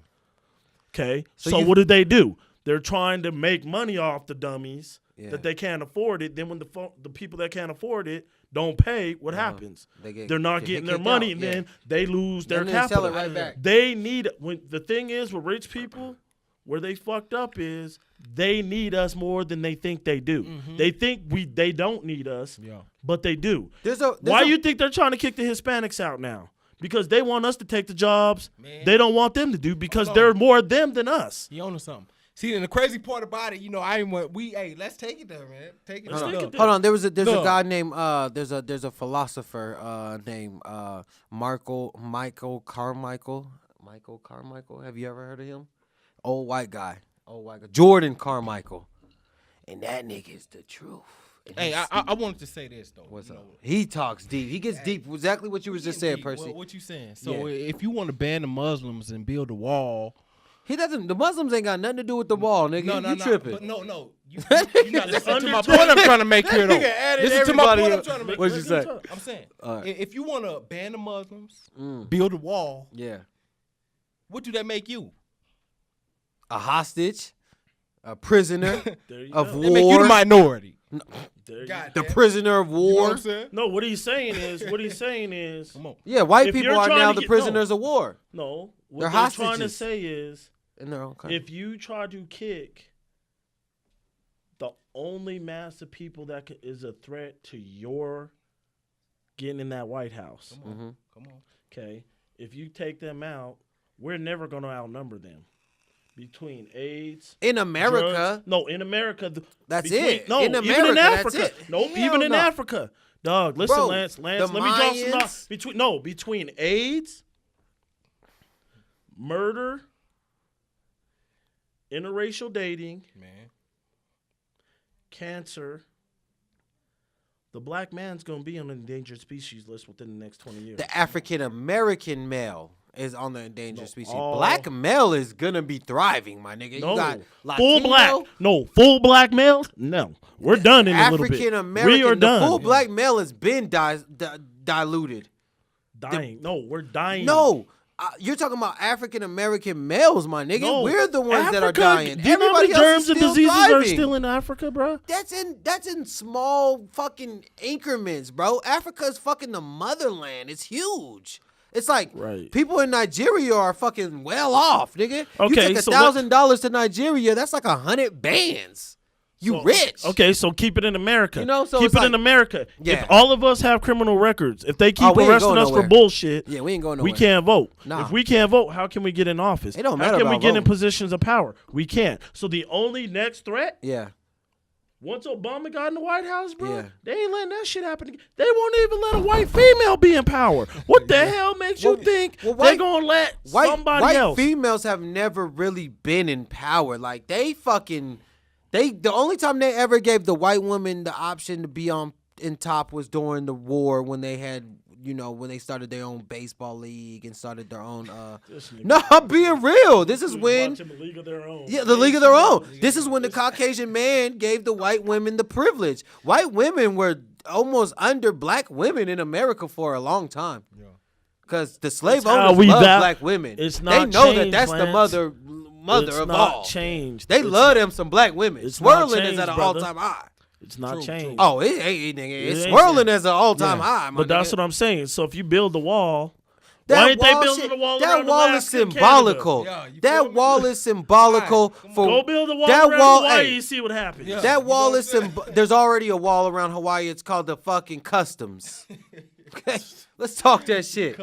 C: Okay,
A: So
C: so
A: you-
C: what did they do? They're trying to make money off the dummies
A: Yeah.
C: that they can't afford it. Then when the people that can't afford it don't pay, what happens? They're not
A: get
C: getting their
A: kicked
C: money,
A: out.
C: and
A: Yeah.
C: then they lose their
A: Then they sell
C: capital.
A: it right back.
C: They need the thing is with rich people, where they fucked up is they need us more than they think they do. They think they don't need us,
B: Yeah.
C: but they do.
A: There's a
C: Why you think they're trying to kick the Hispanics out now? Because they want us to take the jobs
B: Man.
C: they don't want them to do because
B: Hold on.
C: they're more them than us.
B: You own something. See, and the crazy part about it, I ain't want let's take it there, man. Take it
C: Let's
B: there.
C: take
B: Look.
C: it
A: Hold on, there's a
B: No.
A: guy named there's a philosopher named Michael Carmichael. Michael Carmichael. Have you ever heard of him? Old white guy. Jordan Carmichael. And that nigga is the truth. And
B: Hey,
A: he's-
B: I wanted to say this though.
A: what's
B: you
A: up?
B: know,
A: He talks deep. He gets deep. Exactly what you was just saying,
B: deep.
A: Percy.
B: What you saying? So
A: Yeah.
B: if you want to ban the Muslims and build a wall,
A: He doesn't. The Muslims ain't got nothing to do with the wall, nigga. You tripping?
B: But no, you're not listening to my point. I'm trying to make here though.
A: Nigga added
B: Listen to my
A: everybody
B: point. I'm
A: up.
B: trying to make.
A: What'd you say?
B: I'm saying,
A: All right.
B: if you want to ban the Muslims, build a wall,
A: Yeah.
B: what do that make you?
A: A hostage, a prisoner
C: There you
A: of
C: go.
B: They make you the
A: war,
B: minority.
C: There you
B: God
C: go.
A: the
B: damn.
A: prisoner of
B: You know what
A: war.
B: I'm saying?
C: No, what he's saying is,
B: Come on.
A: Yeah, white
C: If
A: people
C: you're
A: are
C: trying
A: now
C: to
A: the
C: get-
A: prisoners of war
C: no, what
A: They're
C: they're trying to
A: hostages.
C: say is,
A: in their own country.
C: if you try to kick the only mass of people that is a threat to your getting in that White House,
B: Come on.
C: okay, if you take them out, we're never going to outnumber them. Between AIDS,
A: In America,
C: drugs- no, in America,
A: That's
C: between-
A: it.
C: No,
A: In
C: even
A: America,
C: in
A: that's
C: Africa,
A: it.
C: nope,
A: Hell
C: even in
A: no.
C: Africa, dog. Listen,
A: Bro,
C: Lance,
A: the
C: let me drop some
A: Mayans-
C: knowledge. Between AIDS, murder, interracial dating,
B: Man.
C: cancer. The black man's gonna be on the endangered species list within the next 20 years.
A: the African American male is on the endangered species.
C: all-
A: Black male is gonna be thriving, my nigga.
C: no,
A: You got
C: full
A: Latino,
C: black. No, full black males. No, we're done in a little bit.
A: African American.
C: We are
A: The
C: done.
A: full black male has been diluted.
C: dying. No, we're dying.
A: No. You're talking about African American males, my nigga.
C: No.
A: We're the ones that are
C: Africa,
A: dying.
C: Do you know how
A: Everybody
C: many
A: else
C: germs
A: is
C: and
A: still
C: diseases are
A: thriving.
C: still in Africa, bro?
A: That's in small fucking increments, bro. Africa's fucking the motherland. It's huge. It's like
C: Right.
A: people in Nigeria are fucking well off, nigga.
C: Okay,
A: you take
C: so
A: $1,000 to Nigeria, that's like 100 bands. You
C: So-
A: rich.
C: Okay, so keep it in America.
A: You know, so
C: keep
A: it's
C: it
A: like-
C: in America.
A: Yeah.
C: If all of us have criminal records, if they keep
A: Oh, we ain't
C: arresting
A: going
C: us for
A: nowhere.
C: bullshit,
A: Yeah, we ain't going
C: we
A: nowhere.
C: can't vote.
A: Nah.
C: If we can't vote, how can we get in office?
A: It don't
C: how
A: matter
C: can we
A: about
C: get in
A: voting.
C: positions of power? We can't. So the only next threat,
A: Yeah.
C: once Obama got in the White House, bro,
A: Yeah.
C: they ain't letting that shit happen again. They won't even let a white female be in power. What the hell makes you
A: Well,
C: think
A: well,
C: they're going to let somebody
A: white
C: else?
A: females have never really been in power. Like the only time they ever gave the white woman the option to be in top was during the war when they had, when they started their own baseball league and started their own
C: This nigga-
A: No, I'm being real. This is when
C: Watching the League of Their Own.
A: yeah, the League of Their Own. This is when the Caucasian man gave the white women the privilege. White women were almost under black women in America for a long time.
B: Yeah.
A: Because the slave
C: That's how
A: owners
C: we
A: love
C: val-
A: black women.
C: It's
A: They
C: not
A: know that
C: changed,
A: that's the
C: Lance.
A: mother
C: It's
A: of
C: not
A: all.
C: changed.
A: They love them some black women.
C: It's not
A: Swirling is
C: changed,
A: at an
C: brother.
A: all-time high.
C: It's not
B: True,
C: changed.
A: Oh, it ain't, nigga. It's
C: ain't
A: swirling
C: changed.
A: as an all-time high, my
C: But that's
A: nigga.
C: what I'm saying. So if you build the wall,
A: That
C: why ain't they
A: wall
C: building
A: shit-
C: the wall
A: That
C: around
A: wall is
C: Alaska and
A: symbolical.
B: Canada? Yeah, you feel
A: That
B: me?
A: wall is symbolical for
C: Go build a wall
A: that
C: around
A: wall.
C: Hawaii
A: Hey,
C: and see what happens.
B: Yeah.
A: that
B: You
A: wall
B: know
A: is
B: what I'm
A: there's already a wall around Hawaii. It's called the fucking customs. Okay, let's talk that shit.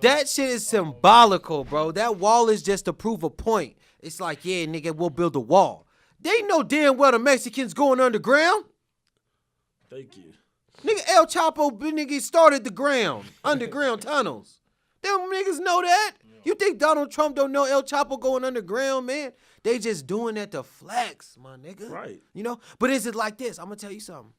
A: That shit is symbolical, bro. That wall is just to prove a point. It's like, yeah, nigga, we'll build a wall. They know damn well the Mexicans going underground.
C: Thank you.
A: Nigga, El Chapo, nigga, started the underground tunnels. Them niggas know that. You think Donald Trump don't know El Chapo going underground, man? They just doing that to flex, my nigga.
C: Right.
A: You know? But is it like this? I'm going to tell you something.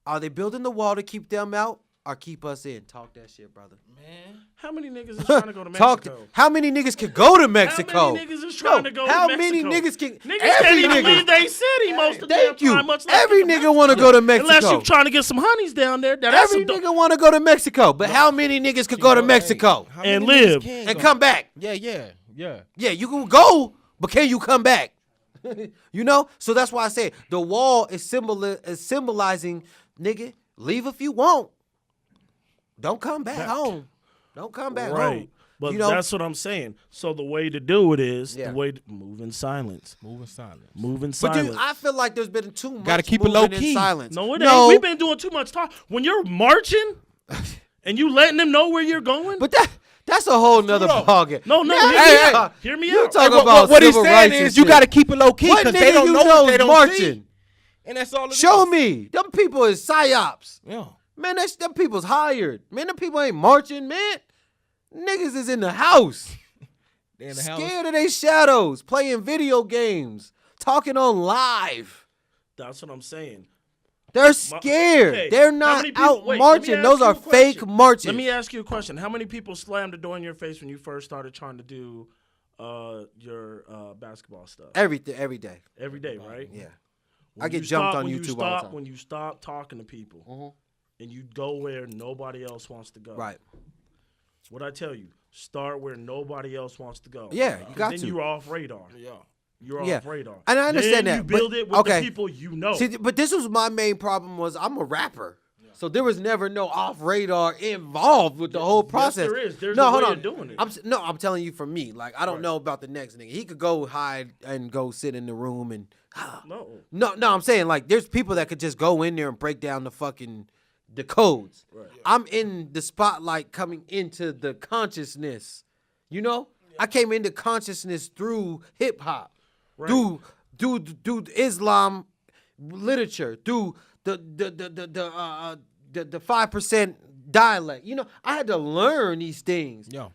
A: Are they building the wall to keep them out or keep us in? Talk that shit, brother.
C: Man, how many niggas is trying to go to Mexico?
A: How many niggas can go to Mexico?
C: How many niggas is trying to go
A: how
C: to
A: many
C: Mexico?
A: niggas can...
C: Niggas
A: every
C: can't even
A: nigga-
C: leave they city most of the damn
A: Thank you.
C: time. Much less
A: Every
C: get to
A: nigga want to go to Mexico.
C: Unless you're trying to get some honeys down there. Now, that's
A: Every
C: some
A: nigga want to go to Mexico. But how many niggas could go to Mexico
B: How
C: And
B: many niggas
C: live.
B: can
A: and
B: go?
A: come back?
B: Yeah.
A: Yeah, you can go, but can you come back? You know? So that's why I say the wall is symbolizing, nigga, leave if you want. Don't come back home. Don't come back
C: right.
A: home.
C: But
A: You know?
C: that's what I'm saying. So the way to do it is
A: Yeah.
C: the way to move in silence.
B: Moving silence.
C: Move in
A: But
C: silence.
A: dude, I feel like there's been too much
B: Gotta keep it
A: moving
B: low
A: in
B: key.
A: silence.
C: No, it ain't. We've been doing too much talk. When you're marching and you letting them know where you're going.
A: But that's a whole nother
B: Hold on.
A: ballgame.
C: No,
A: Yeah,
C: hear me
A: hey,
C: out.
A: hey,
C: Hear me
A: you
C: out.
A: talk
B: Hey,
A: about
B: what he's
A: civil
B: saying
A: rights
B: is
A: and
B: you
A: shit.
B: got to keep it low key
A: What
B: because
A: nigga
B: they don't
A: you
B: know
A: know
B: what they
A: is
B: don't
A: marching?
B: see. And that's all it
A: Show
B: is.
A: me. Them people is psyops.
B: Yeah.
A: Man, them people's hired. Man, them people ain't marching, man. Niggas is in the house.
B: They in the house.
A: Scared of their shadows, playing video games, talking on live.
C: That's what I'm saying.
A: They're scared.
C: Okay,
A: They're
C: how
A: not
C: many people-
A: out
C: wait, let me
A: marching.
C: ask
A: Those
C: you
A: are
C: a question.
A: fake marches.
C: Let me ask you a question. How many people slammed the door in your face when you first started trying to do your basketball stuff?
A: every day.
C: Every day, right?
A: Yeah.
C: When
A: I get
C: you
A: jumped
C: stop-
A: on
C: when you
A: YouTube all the
C: stop-
A: time.
C: When you stop talking to people and you go where nobody else wants to go.
A: Right.
C: What I tell you, start where nobody else wants to go.
A: Yeah, you got
C: then
A: to.
C: you're off radar.
B: Yeah.
C: You're
A: Yeah.
C: off radar.
A: And I understand
C: then
A: that,
C: you build
A: but-
C: it with
A: okay.
C: the people you know.
A: See, but this was my main problem was I'm a rapper. So there was never no off radar involved with the whole process.
C: there is. There's
A: no,
C: a
A: hold
C: way
A: on.
C: of doing it.
A: I'm telling you for me. Like I don't know about the next nigga. He could go hide and go sit in the room and
C: No.
A: No, I'm saying like there's people that could just go in there and break down the codes.
C: Right.
A: I'm in the spotlight coming into the consciousness. You know? I came into consciousness through hip hop.
C: Right.
A: Through Islam literature, through the 5% dialect. You know, I had to learn these things.
B: Yeah.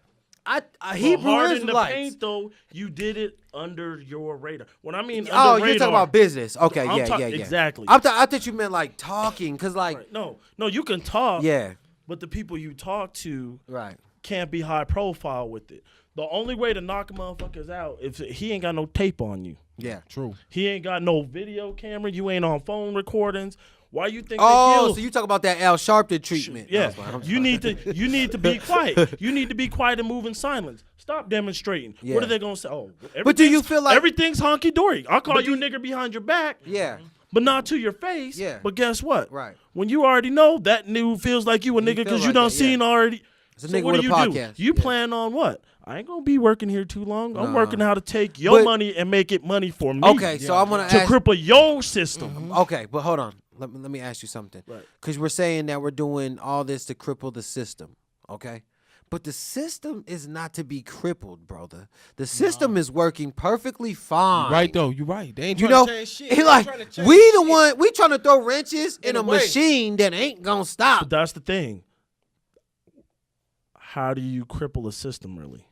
A: Hebrew
C: hard in the
A: Israelites.
C: paint, though, you did it under your radar. When I mean
A: Oh,
C: under
A: you're
C: radar,
A: talking about business. Okay,
C: I'm
A: yeah.
C: exactly.
A: I thought you meant like talking, cause like
C: Right. No, you can talk.
A: yeah,
C: But the people you talk to
A: right.
C: can't be high profile with it. The only way to knock motherfuckers out if he ain't got no tape on you.
A: Yeah.
B: True.
C: He ain't got no video camera. You ain't on phone recordings. Why you think they
A: Oh,
C: kill?
A: so you talk about that Al Sharpton treatment?
C: Yeah,
A: No,
C: you need to be quiet. You need to be quiet and move in silence. Stop demonstrating.
A: Yeah.
C: What are they gonna say? Oh,
A: But do you feel like
C: everything's honky dory? I'll call you a nigga behind your back,
A: yeah,
C: but not to your face.
A: Yeah.
C: But guess what?
A: right?
C: When you already know that nigga feels like you a nigga
A: feel
C: because
A: like
C: you done
A: that,
C: seen
A: yeah.
C: already.
A: It's a
C: So
A: nigga
C: what
A: with
C: do
A: a
C: you do?
A: podcast.
C: You
A: Yeah.
C: plan on what? I ain't gonna be working here too long. I'm
A: Nah.
C: working how to take your
A: But-
C: money and make it money for me.
A: Okay, so I'm gonna
C: to
A: ask.
C: cripple your system.
A: Okay, but hold on. Let me ask you something.
C: Right.
A: Because we're saying that we're doing all this to cripple the system. Okay. But the system is not to be crippled, brother. The system is working perfectly fine.
B: Right though, you're right. They ain't
A: You
B: trying
A: know,
B: to change shit.
A: he
B: They
A: like
B: ain't trying to change
A: we the
B: shit.
A: one we trying to throw wrenches in
B: In
A: a
B: a way.
A: machine that ain't gonna
C: But
A: stop.
C: that's the thing. How do you cripple a system, really?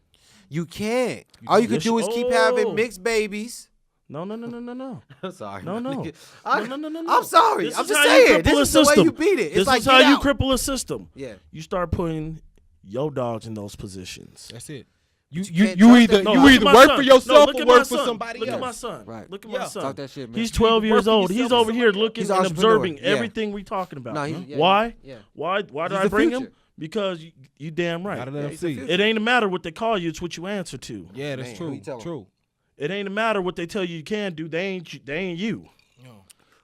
A: You can't. All you can
C: Yes,
A: do is keep
C: oh.
A: having mixed babies.
C: No.
A: I'm sorry.
C: No.
A: No.
C: No.
A: I'm sorry.
C: This
A: I'm
C: is
A: just
C: how you
A: saying.
C: cripple
A: This
C: a
A: is the way
C: system.
A: you beat it. It's
C: This
A: like
C: is how
A: get
C: you
A: out.
C: cripple a system.
A: Yeah.
C: You start putting your dogs in those positions.
B: That's it. You
A: can't
B: either
A: trust
B: you either work for yourself or work for somebody else.
C: Look at my son.
A: Right.
C: Look at my son.
A: Talk that shit, man.
C: He's 12 years old. He's over here looking
A: He's
C: and observing
A: entrepreneur. Yeah.
C: everything we talking about.
A: No,
C: Why?
A: Yeah.
C: Why did
A: He's
C: I
A: the
C: bring
A: future.
C: him? Because you damn right.
B: Gotta let them see.
C: It ain't a matter what they call you; it's what you answer to.
B: Yeah, that's
A: Man,
B: true.
A: who you telling?
B: True.
C: It ain't a matter what they tell you can do. They ain't you.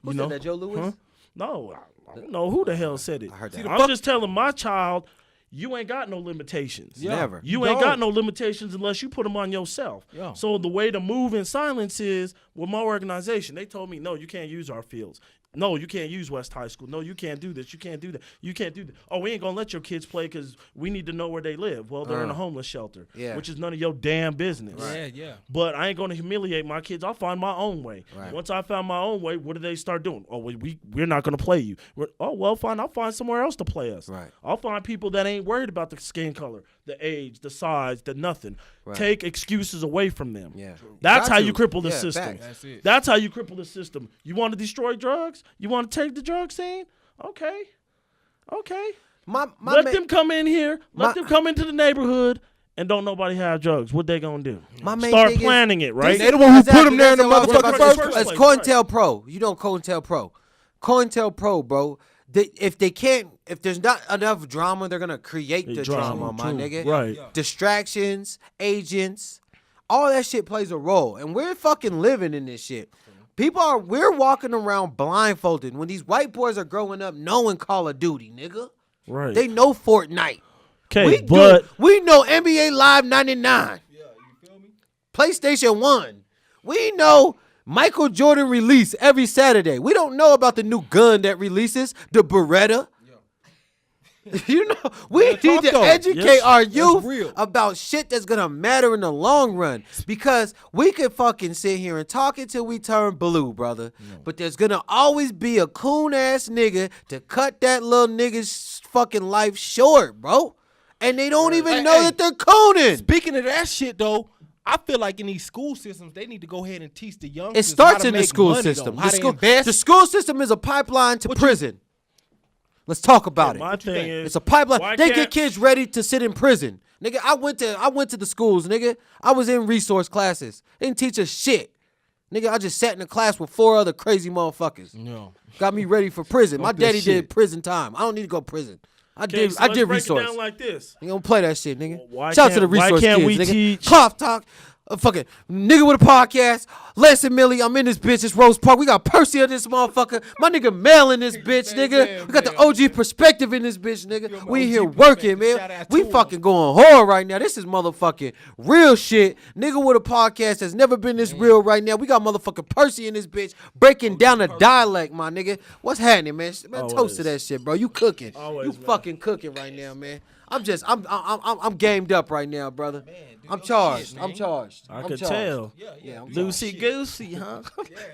A: Who said that, Joe Louis?
C: Huh? No, I don't know who the hell said it.
A: I heard that.
C: I'm just telling my child, you ain't got no limitations.
B: Yeah.
A: Never.
C: You ain't got no limitations unless you put them on yourself.
B: Yeah.
C: So the way to move in silence is with my organization. They told me, no, you can't use our fields. No, you can't use West High School. No, you can't do this. You can't do that. You can't do that. Oh, we ain't going to let your kids play because we need to know where they live. Well, they're in a homeless shelter, which is none of your damn business.
B: Right. Yeah.
C: But I ain't going to humiliate my kids. I'll find my own way.
A: Right.
C: Once I found my own way, what do they start doing? Oh, we're not going to play you. Oh, well, fine. I'll find somewhere else to play us.
A: Right.
C: I'll find people that ain't worried about the skin color, the age, the size, the nothing.
A: Right.
C: Take excuses away from them.
A: Yeah.
C: That's
A: Got
C: how
A: to.
C: you cripple the
A: Yeah,
C: system.
A: facts.
B: That's it.
C: That's how you cripple the system. You want to destroy drugs? You want to take the drug scene? Okay.
A: My
C: Let
A: ma-
C: them come in here. Let
A: My-
C: them come into the neighborhood and don't nobody have drugs. What they gonna do?
A: My main
C: Start
A: thing is-
C: planning it, right?
B: They the one who put them there in the
A: That's what I
B: motherfucking
A: was
B: first
A: about to
C: place.
A: say. It's COINTELPRO. You know COINTELPRO. COINTELPRO, bro. If there's not enough drama, they're gonna create the drama, my nigga.
C: Right.
A: Distractions, agents, all that shit plays a role, and we're fucking living in this shit. We're walking around blindfolded when these white boys are growing up knowing Call of Duty, nigga.
C: Right.
A: They know Fortnite.
C: Okay, but
A: We know NBA Live 99. Yeah, you feel me? PlayStation 1. We know Michael Jordan release every Saturday. We don't know about the new gun that releases, the Beretta. You know, we need to educate our youth about shit that's gonna matter in the long run. Because we could fucking sit here and talk until we turn blue, brother. But there's gonna always be a coon ass nigga to cut that little nigga's fucking life short, bro. And they don't even know that they're cooning.
B: Speaking of that shit, though, I feel like in these school systems, they need to go ahead and teach the youngsters.
A: It starts
B: how to
A: in the
B: make
A: school
B: money,
A: system.
B: Though, how to invest.
A: The school system is a pipeline to prison. Let's talk about it.
C: my thing is,
A: It's a pipeline.
C: why
A: They
C: can't-
A: get kids ready to sit in prison. Nigga, I went to the schools, nigga. I was in resource classes. They didn't teach us shit. Nigga, I just sat in a class with 4 other crazy motherfuckers.
B: No.
A: Got me ready for prison. My
B: Fuck that
A: daddy
B: shit.
A: did prison time. I don't need to go to prison. I
C: Okay,
A: did
C: so let's break
A: resource.
C: it down like this.
A: You don't play that shit, nigga.
C: Why
A: Shout out to the
C: can't- why
A: resource
C: can't
A: kids,
C: we
A: nigga.
C: teach-
A: Cloth talk. Fucking nigga with a podcast. Lance and Millie, I'm in this bitch. It's Rose Park. We got Percy in this motherfucker. My nigga Mel in this bitch, nigga. We got the OG perspective in this bitch, nigga. We here working, man. We fucking going hard right now. This is motherfucking real shit. Nigga with a podcast has never been this real right now. We got motherfucking Percy in this bitch breaking down the dialect, my nigga. What's happening, man? Man, toast to that shit, bro. You cooking. You fucking cooking right now, man. I'm gamed up right now, brother. I'm charged. I'm charged.
C: I
A: I'm
C: could
A: charged.
C: tell.
A: Yeah, I'm
C: Loosey goosey, huh?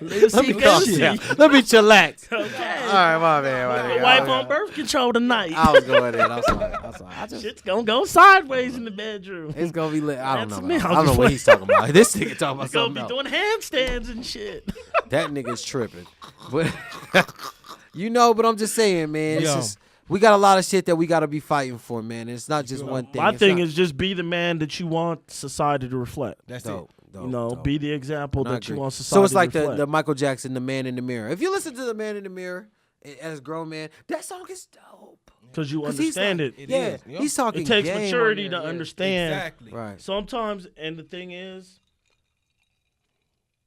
A: Let
C: Loosey
A: me calm
C: goosey.
A: down. Let me chillax.
C: Okay.
A: All right, my man.
C: My wife on birth control tonight.
A: I was going in. I'm sorry.
C: Shit's gonna go sideways in the bedroom.
A: It's gonna be lit. I don't
C: That's
A: know.
C: me.
A: I
C: I'm
A: don't know
C: just
A: what he's talking about. This nigga talking about
C: It's gonna
A: something
C: be
A: else.
C: doing handstands and shit.
A: That nigga's tripping. But but I'm just saying, man. It's
B: Yo.
A: just, we got a lot of shit that we got to be fighting for, man. It's not just one thing.
C: My
A: It's
C: thing
A: not-
C: is just be the man that you want society to reflect.
B: That's
A: dope.
B: it.
C: You know,
A: dope.
C: be the example
A: I
C: that you
A: agree.
C: want society
A: So it's like
C: to reflect.
A: the Michael Jackson, The Man in the Mirror. If you listen to The Man in the Mirror as a grown man, that song is dope.
C: Because you
A: 'Cause he's
C: understand
A: like-
C: it.
A: Yeah,
B: is, yeah.
A: he's talking
C: It takes
A: game on
C: maturity
A: there,
C: to
A: yeah.
C: understand.
B: Exactly.
A: Right.
C: Sometimes, and the thing is,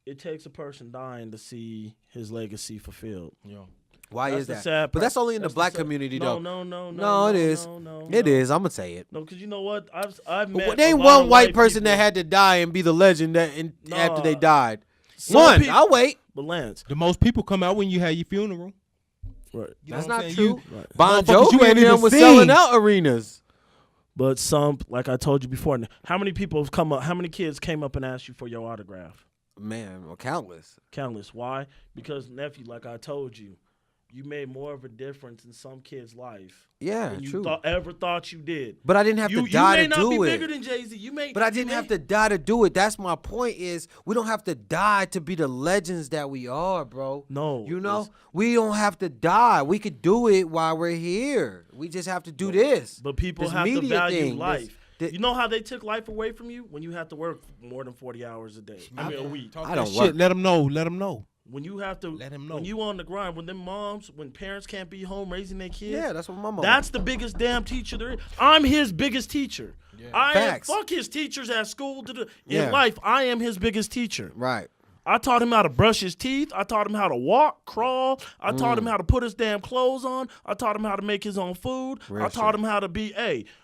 C: it takes a person dying to see his legacy fulfilled.
B: Yo.
A: Why
C: That's
A: is
C: the
A: that?
C: sad
A: But
C: part.
A: that's only in the
C: That's
A: black
C: sad-
A: community,
C: no,
A: though.
C: No,
A: it is.
C: No,
A: It is. I'm gonna say it.
C: No, because you know what? I've
A: But
C: met
A: there ain't
C: a lot
A: one
C: of
A: white person that
C: people-
A: had to die and be the legend after they died.
C: Some
A: One.
C: people-
A: I'll wait.
C: But Lance,
B: The most people come out when you have your funeral.
C: right?
B: You know
A: That's
B: what I'm
A: not
B: saying?
A: true.
B: You-
A: Bon
B: Motherfuckers, you
A: Jovi
B: ain't
A: and
B: even
A: them was
B: seen.
A: selling out arenas.
C: But some, like I told you before, how many people have come up? How many kids came up and asked you for your autograph?
A: Man, well, countless.
C: Countless. Why? Because nephew, like I told you, you made more of a difference in some kid's life
A: Yeah,
C: than you
A: true.
C: ever thought you did.
A: But I didn't have
C: You
A: to die
C: may
A: to
C: not
A: do
C: be
A: it.
C: bigger than Jay-Z. You may,
A: But I didn't have to die to do it. That's my point. Is we don't have to die to be the legends that we are, bro.
C: No,
A: You know, we don't have to die. We could do it while we're here. We just have to do this.
C: But people
A: This
C: have to
A: media
C: value
A: thing,
C: life. You know how they took life away from you? When you have to work more than 40 hours a day. I mean, a week.
B: I don't shit. Let them know.
C: When you have to,
B: let him know.
C: When you on the grind, when parents can't be home raising their kids.
A: Yeah, that's what my mom.
C: That's the biggest damn teacher there is. I'm his biggest teacher. Yeah. Fuck his teachers at school. In life, I am his biggest teacher.
A: Right.
C: I taught him how to brush his teeth. I taught him how to walk, crawl. I taught him how to put his damn clothes on. I taught him how to make his own food. I taught him how to be.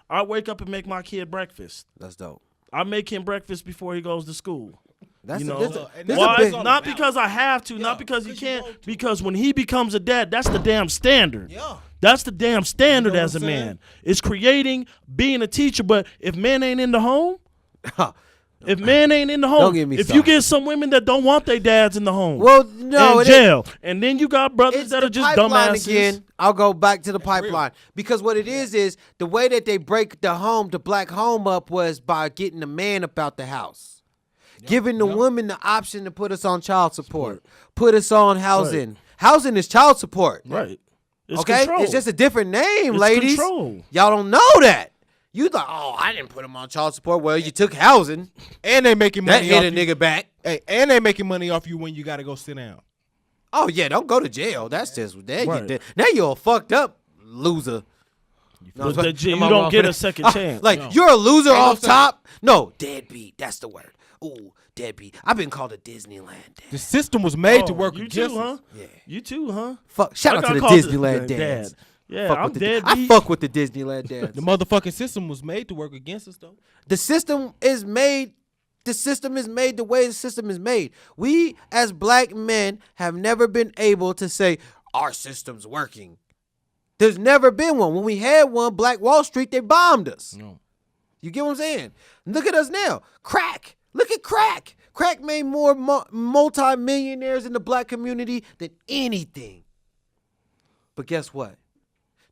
C: I wake up and make my kid breakfast.
A: That's dope.
C: I make him breakfast before he goes to school.
A: That's
C: not because I have to, not because he can't, because when he becomes a dad, that's the damn standard.
B: Yeah.
C: That's the damn standard as a man. It's being a teacher, but if men ain't in the home, if men ain't in the home, if you get some women that don't want their dads in the home, in jail, and then you got brothers that are just dumbasses. Again,
A: I'll go back to the pipeline because what it is the way that they break the black home up was by getting the man up out the house. Giving the woman the option to put us on child support, put us on housing. Right. Housing is child support.
C: Right.
A: It's control. It's just a different name, ladies.
C: Control.
A: Y'all don't know that. You thought, I didn't put him on child support. Well, you took housing.
B: And they making money
A: that hit a nigga back.
B: Hey, and they making money off you when you got to go sit down.
A: Oh, yeah, don't go to jail. That's just, now you're a fucked up loser.
C: You don't get a second chance.
A: You're a loser off top. No, deadbeat. That's the word. Ooh, deadbeat. I've been called a Disneyland dad.
B: The system was made to work against
C: you too, huh?
B: us.
A: Yeah.
C: You too, huh?
A: Fuck. Shout out to the Disneyland dads.
C: Yeah, I'm deadbeat.
A: I fuck with the Disneyland dads.
B: The motherfucking system was made to work against us, though.
A: The system is made the way the system is made. We, as black men, have never been able to say, our system's working. There's never been one. When we had one, Black Wall Street, they bombed us. No. You get what I'm saying? Look at us now. Crack. Look at crack. Crack made more multi-millionaires in the black community than anything. But guess what?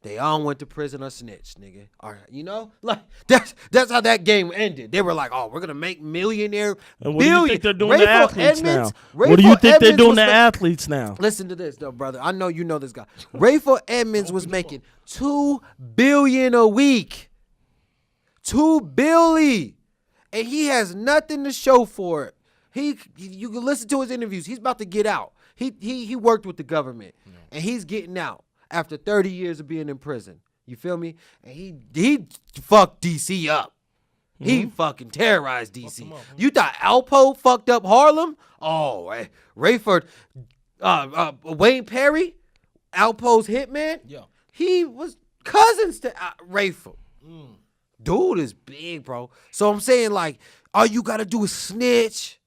A: They all went to prison or snitched, nigga. All right, that's how that game ended. They were like, we're going to make millionaire
C: and what do you think they're doing to athletes now? What do you think they're doing to athletes now?
A: Listen to this, though, brother. I know you know this guy. Rayful Edmonds was making $2 billion a week. $2 billion. And he has nothing to show for it. You can listen to his interviews. He's about to get out. He worked with the government, and he's getting out after 30 years of being in prison. You feel me? And he fucked DC up. Mm-hmm. He fucking terrorized DC. You thought Alpo fucked up Harlem? Oh, Rayford, Wayne Perry, Alpo's hitman. Yeah, he was cousins to Rayford. Dude is big, bro. So I'm saying, all you gotta do is snitch.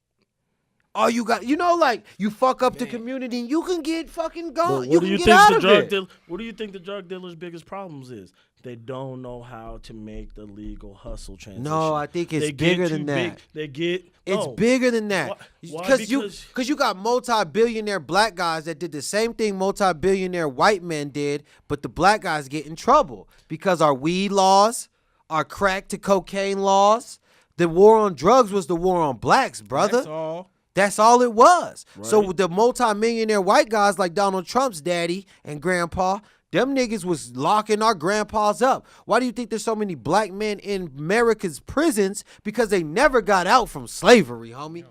A: All you got, you fuck up the community and you can get fucking gone. You can get out of it.
C: What do you think the drug dealers' biggest problems is? They don't know how to make the legal hustle transition.
A: No, I think it's bigger than that. It's bigger than that. Because you got multi-billionaire black guys that did the same thing multi-billionaire white men did, but the black guys get in trouble because our weed laws, our crack to cocaine laws, the war on drugs was the war on blacks, brother. That's all it was. Right. So the multi-millionaire white guys like Donald Trump's daddy and grandpa, them niggas was locking our grandpas up. Why do you think there's so many black men in America's prisons? Because they never got out from slavery, homie.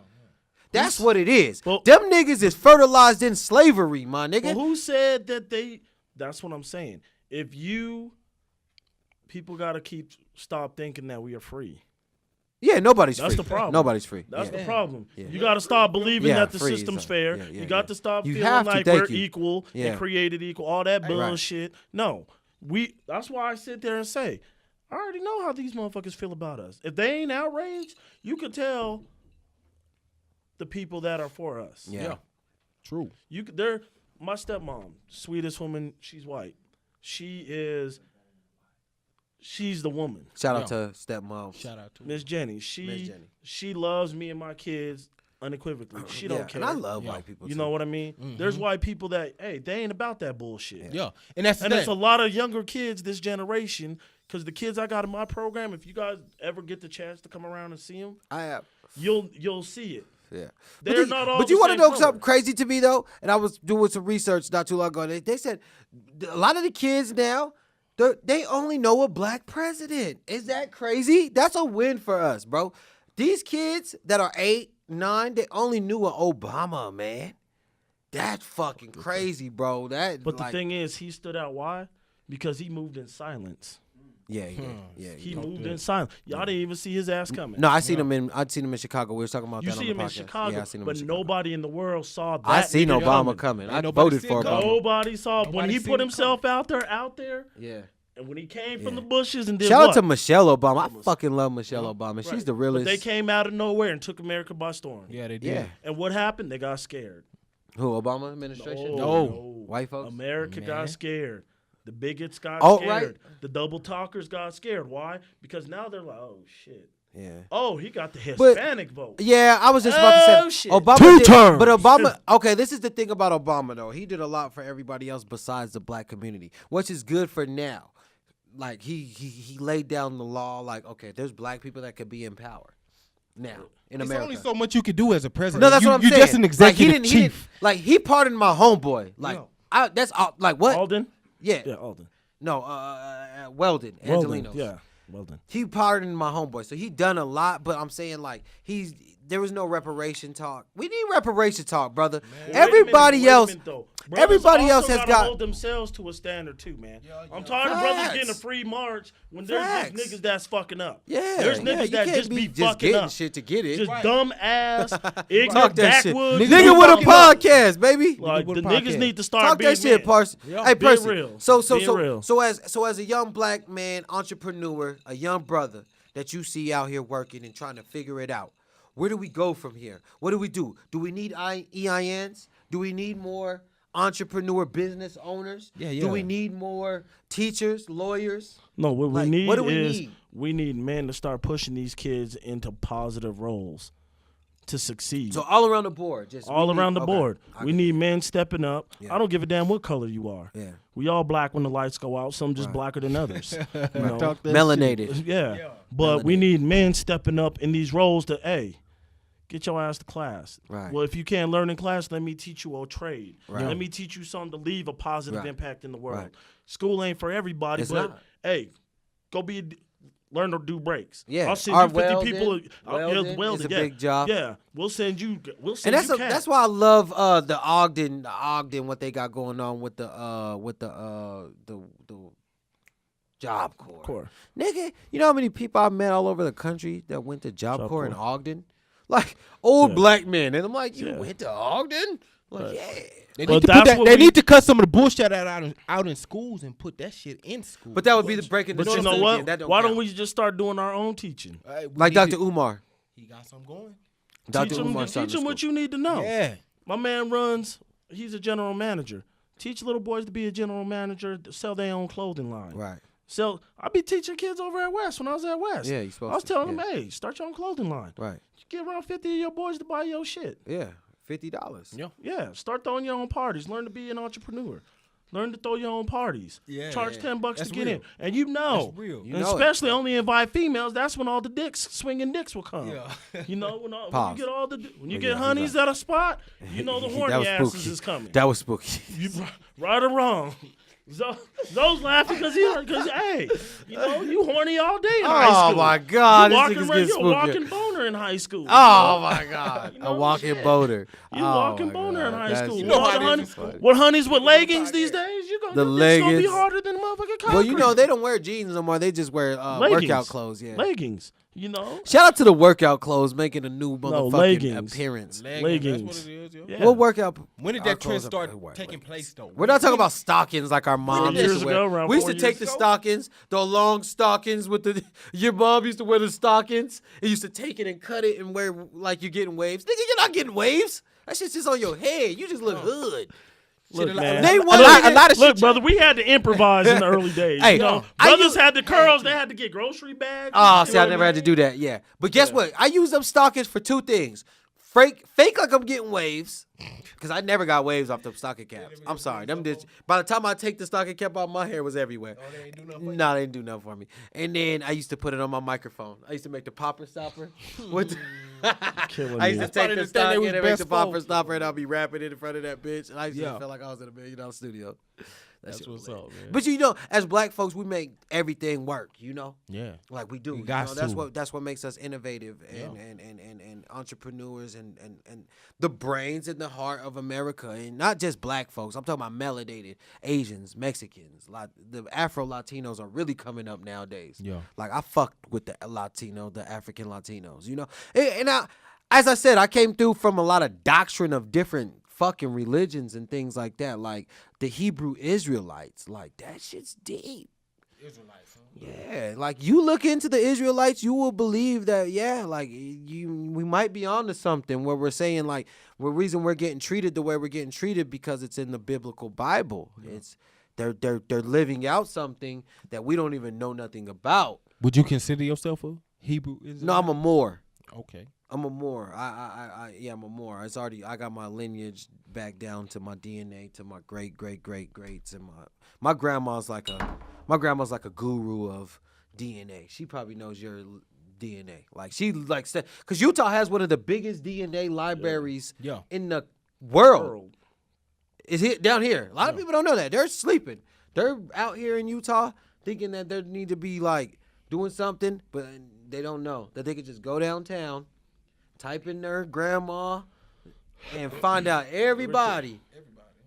A: That's what it is. Them niggas is fertilized in slavery, my nigga.
C: Who said that that's what I'm saying. People got to stop thinking that we are free.
A: Yeah, nobody's free.
C: That's the problem.
A: Nobody's free.
C: That's the problem. Yeah. You got to stop believing that the system's fair. You got to stop feeling like we're equal and created equal. All that bullshit. Right. No. That's why I sit there and say, I already know how these motherfuckers feel about us. If they ain't outraged, you could tell the people that are for us.
A: Yeah.
B: True.
C: My stepmom, sweetest woman, she's white. She's the woman.
A: Shout out to stepmom.
B: Shout out to
C: Miss Jenny. She loves me and my kids unequivocally. She don't care.
A: And I love white people.
C: You know what I mean? Mm-hmm. There's white people that they ain't about that bullshit.
B: Yeah,
C: and there's a lot of younger kids this generation. Because the kids I got in my program, if you guys ever get the chance to come around and see them, you'll see it.
A: Yeah,
C: they're not all.
A: But you want to know something crazy to me though? And I was doing some research not too long ago. They said a lot of the kids now They only know a black president. Is that crazy? That's a win for us, bro. These kids that are 8, 9, they only knew an Obama, man. That's fucking crazy, bro.
C: But the thing is, he stood out. Why? Because he moved in silence.
A: Yeah, he did. Yeah,
C: he moved in silence. Y'all didn't even see his ass coming.
A: No, I'd seen him in Chicago. We were talking about that on the podcast.
C: You see him in Chicago,
A: yeah, I seen him
C: but
A: in Chicago.
C: nobody in the world saw that.
A: I seen Obama coming. I voted for Obama.
C: Nobody saw when he put himself out there.
A: Yeah.
C: And when he came from the bushes and did
A: Shout out to Michelle Obama. I fucking love Michelle Obama.
C: Right.
A: She's the realest.
C: But they came out of nowhere and took America by storm.
B: Yeah, they did.
A: Yeah.
C: And what happened? They got scared.
A: Who, Obama administration?
C: No.
A: White folks?
C: America got scared. The bigots got scared.
A: Right.
C: The double talkers got scared. Why? Because now they're like, oh, shit.
A: Yeah.
C: Oh, he got the Hispanic vote.
A: Yeah, I was just about to say.
C: Shit.
A: Obama
B: 2
A: did,
B: terms.
A: But Obama, okay, this is the thing about Obama, though. He did a lot for everybody else besides the black community, which is good for now. Like, he laid down the law, like, okay, there's black people that could be in power now in
B: There's
A: America.
B: only so much you can do as a president.
A: No, that's what I'm saying.
B: You're just an executive chief.
A: He pardoned my homeboy. Like,
C: No.
A: that's like what?
C: Alden?
A: Yeah.
C: Yeah, Alden.
A: No, Weldon, Angelinos.
C: Yeah, Weldon.
A: He pardoned my homeboy, so he done a lot. But I'm saying like there was no reparation talk. We need reparation talk, brother. Everybody else has got
C: hold themselves to a standard too, man. I'm tired of brothers getting a free march when there's just niggas that's fucking up.
A: Yeah,
C: there's niggas that just be fucking
A: getting
C: up.
A: shit to get it.
C: Just dumb ass, ignorant
A: Talk that shit.
C: backwoods.
A: Nigga with a podcast, baby.
C: Like the
B: with a
C: niggas
B: podcast.
C: need to start
A: Talk
C: being
A: that shit,
C: men.
A: Percy. Hey,
C: Being
A: Percy.
C: real. Being real.
A: So as a young black man, entrepreneur, a young brother that you see out here working and trying to figure it out, where do we go from here? What do we do? Do we need EINs? Do we need more entrepreneur business owners?
B: Yeah.
A: Do we need more teachers, lawyers?
C: No, what
A: Like,
C: we need
A: what do we
C: is
A: need?
C: we need men to start pushing these kids into positive roles to succeed.
A: So all around the board, just
C: all around the board.
A: I
C: We
A: get
C: need men stepping up.
A: Yeah.
C: I don't give a damn what color you are.
A: Yeah.
C: We all black when the lights go out. Some just blacker than others. You know?
B: Talk that
A: melanated.
C: Yeah. But we need men stepping up in these roles to, hey, get your ass to class.
A: Right.
C: Well, if you can't learn in class, let me teach you a trade.
A: Right.
C: Let me teach you something to leave a positive
A: Right.
C: impact in the world.
A: Right.
C: School ain't for everybody,
A: It's
C: but
A: not.
C: hey, go learn to do breaks.
A: Yeah.
C: I'll send
A: Our
C: you 50 people.
A: welding is a
C: yeah.
A: big job.
C: Yeah, we'll send you. We'll
A: And
C: send you cash.
A: that's why I love the Ogden what they got going on with the Job Corps. Nigga, you know how many people I met all over the country that went to Job Corps in Ogden? Like old black men, and I'm like, you went to Ogden? Like, yeah.
B: They
C: But
B: need to
C: that's what
B: They
C: we-
B: need to cut some of the bullshit out in schools and put that shit in school.
A: But that would be the breaking the
C: But you
A: system
C: know what?
A: again. That
C: Why
A: count.
C: don't we just start doing our own teaching?
A: Like Dr. Umar?
B: He got something going.
A: Dr.
C: Teach them
A: Umar
C: what you need to know.
B: Yeah.
C: My man runs. He's a general manager. Teach little boys to be a general manager. Sell their own clothing line.
A: Right.
C: So I be teaching kids over at West when I was at West.
A: Yeah, you supposed
C: I was
A: to,
C: telling
A: yeah.
C: them, hey, start your own clothing line.
A: Right.
C: Get around 50 of your boys to buy your shit.
A: Yeah. $50.
B: Yeah.
C: Yeah, start throwing your own parties. Learn to be an entrepreneur. Learn to throw your own parties.
B: Yeah,
C: Charge
B: yeah.
C: $10
B: That's
C: to get
B: real.
C: in. And you know,
B: That's real.
A: You
C: and
A: know it.
C: especially only invite females, that's when all the swinging dicks will come.
B: Yeah.
C: You know, when
A: Pause.
C: you get when you
A: Oh,
C: get
A: yeah,
C: honeys at a spot, you know the
A: That
C: horny
A: was
C: asses
A: spooky.
C: is coming.
A: That was spooky.
C: You right or wrong. Zoe's laughing because hey, you know, you horny all day in high
A: Oh
C: school.
A: my God,
C: you
A: this
C: walking
A: nigga's
C: around,
A: getting
C: you're a
A: spooky.
C: walking boner in high school.
A: Oh my God.
C: You know,
A: A walking
C: shit.
A: boner.
C: You
A: Oh,
C: walking
A: my
C: boner in
A: God.
C: high
A: That's
C: school.
A: funny.
B: know
C: All
B: how
C: the
B: it
C: honey-
B: is.
C: what honeys with leggings these days? You gonna
A: The
C: it's gonna be
A: leggings.
C: harder than motherfucking concrete.
A: Well, you know, they don't wear jeans no more. They just wear
C: Leggings.
A: workout clothes. Yeah.
C: Leggings. You know,
A: Shout out to the workout clothes making a new motherfucking
C: leggings.
A: appearance.
C: Leggings.
B: That's what it is, yo.
C: Yeah.
A: What workout?
B: When did
A: our
B: that trend
A: clothes
B: start
A: are-
B: taking place, though?
A: We're not talking about stockings like our moms
C: years
A: used to wear.
C: ago, around
A: We used
C: 4
A: to take
C: years
A: the
C: ago.
A: stockings, the long stockings with the. Your mom used to wear the stockings. And used to take it and cut it and wear like you're getting waves. Nigga, you're not getting waves. That shit's just on your head. You just look hood.
C: Look,
B: Shit,
C: man.
A: They
B: a
A: want
B: lot of
C: Look,
B: shit.
C: brother, we had to improvise in the early days.
A: Hey,
C: you know?
A: I
C: Brothers
A: used-
C: had the curls. They had to get grocery bags.
A: Oh,
C: You
A: see, I
C: know
A: never
C: what
A: had to do that. Yeah, but guess what? I use them stockings for two things: fake like I'm getting waves, because I never got waves off them stocking caps. I'm sorry, them did. By the time I take the stocking cap off, my hair was everywhere.
B: they ain't do nothing for you?
A: No, they didn't do nothing for me. And then I used to put it on my microphone. I used to make the popper stopper. With
C: Killing
A: I used
C: me.
A: to take
B: probably
A: the
B: the thing they
A: stocking
B: was
A: and make
B: best
A: the popper
B: for.
A: stopper, and I'll be rapping it in front of that bitch. And I used to
B: Yeah.
A: feel like I was in $1 million studio.
B: That's what's up, man.
A: But you know, as black folks, we make everything work. You know,
B: Yeah.
A: like we do.
B: We
A: You
B: got
A: know, that's
B: to.
A: that's what makes us innovative and entrepreneurs and the brains and the heart of America, and not just black folks. I'm talking about melanated Asians, Mexicans. The Afro Latinos are really coming up nowadays.
B: Yeah.
A: Like I fucked with the African Latinos. You know, and as I said, I came through from a lot of doctrine of different fucking religions and things like that. Like the Hebrew Israelites, like that shit's deep.
B: Israelites, huh?
A: Yeah, like you look into the Israelites, you will believe that. Yeah, like we might be onto something where we're saying like the reason we're getting treated the way we're getting treated because it's in the biblical Bible. Yeah. It's they're living out something that we don't even know nothing about.
B: Would you consider yourself a Hebrew Israelite?
A: No, I'm a Moor.
B: Okay.
A: I'm a Moor. I'm a Moor. It's already. I got my lineage back down to my DNA, to my greats, and my grandma's like a guru of DNA. She probably knows your DNA. Like she like said, because Utah has one of the biggest DNA libraries in the world. Is it down here? A lot of people don't know that. They're sleeping. They're out here in Utah thinking that they need to be like doing something, but they don't know that they could just go downtown, type in their grandma, and find out everybody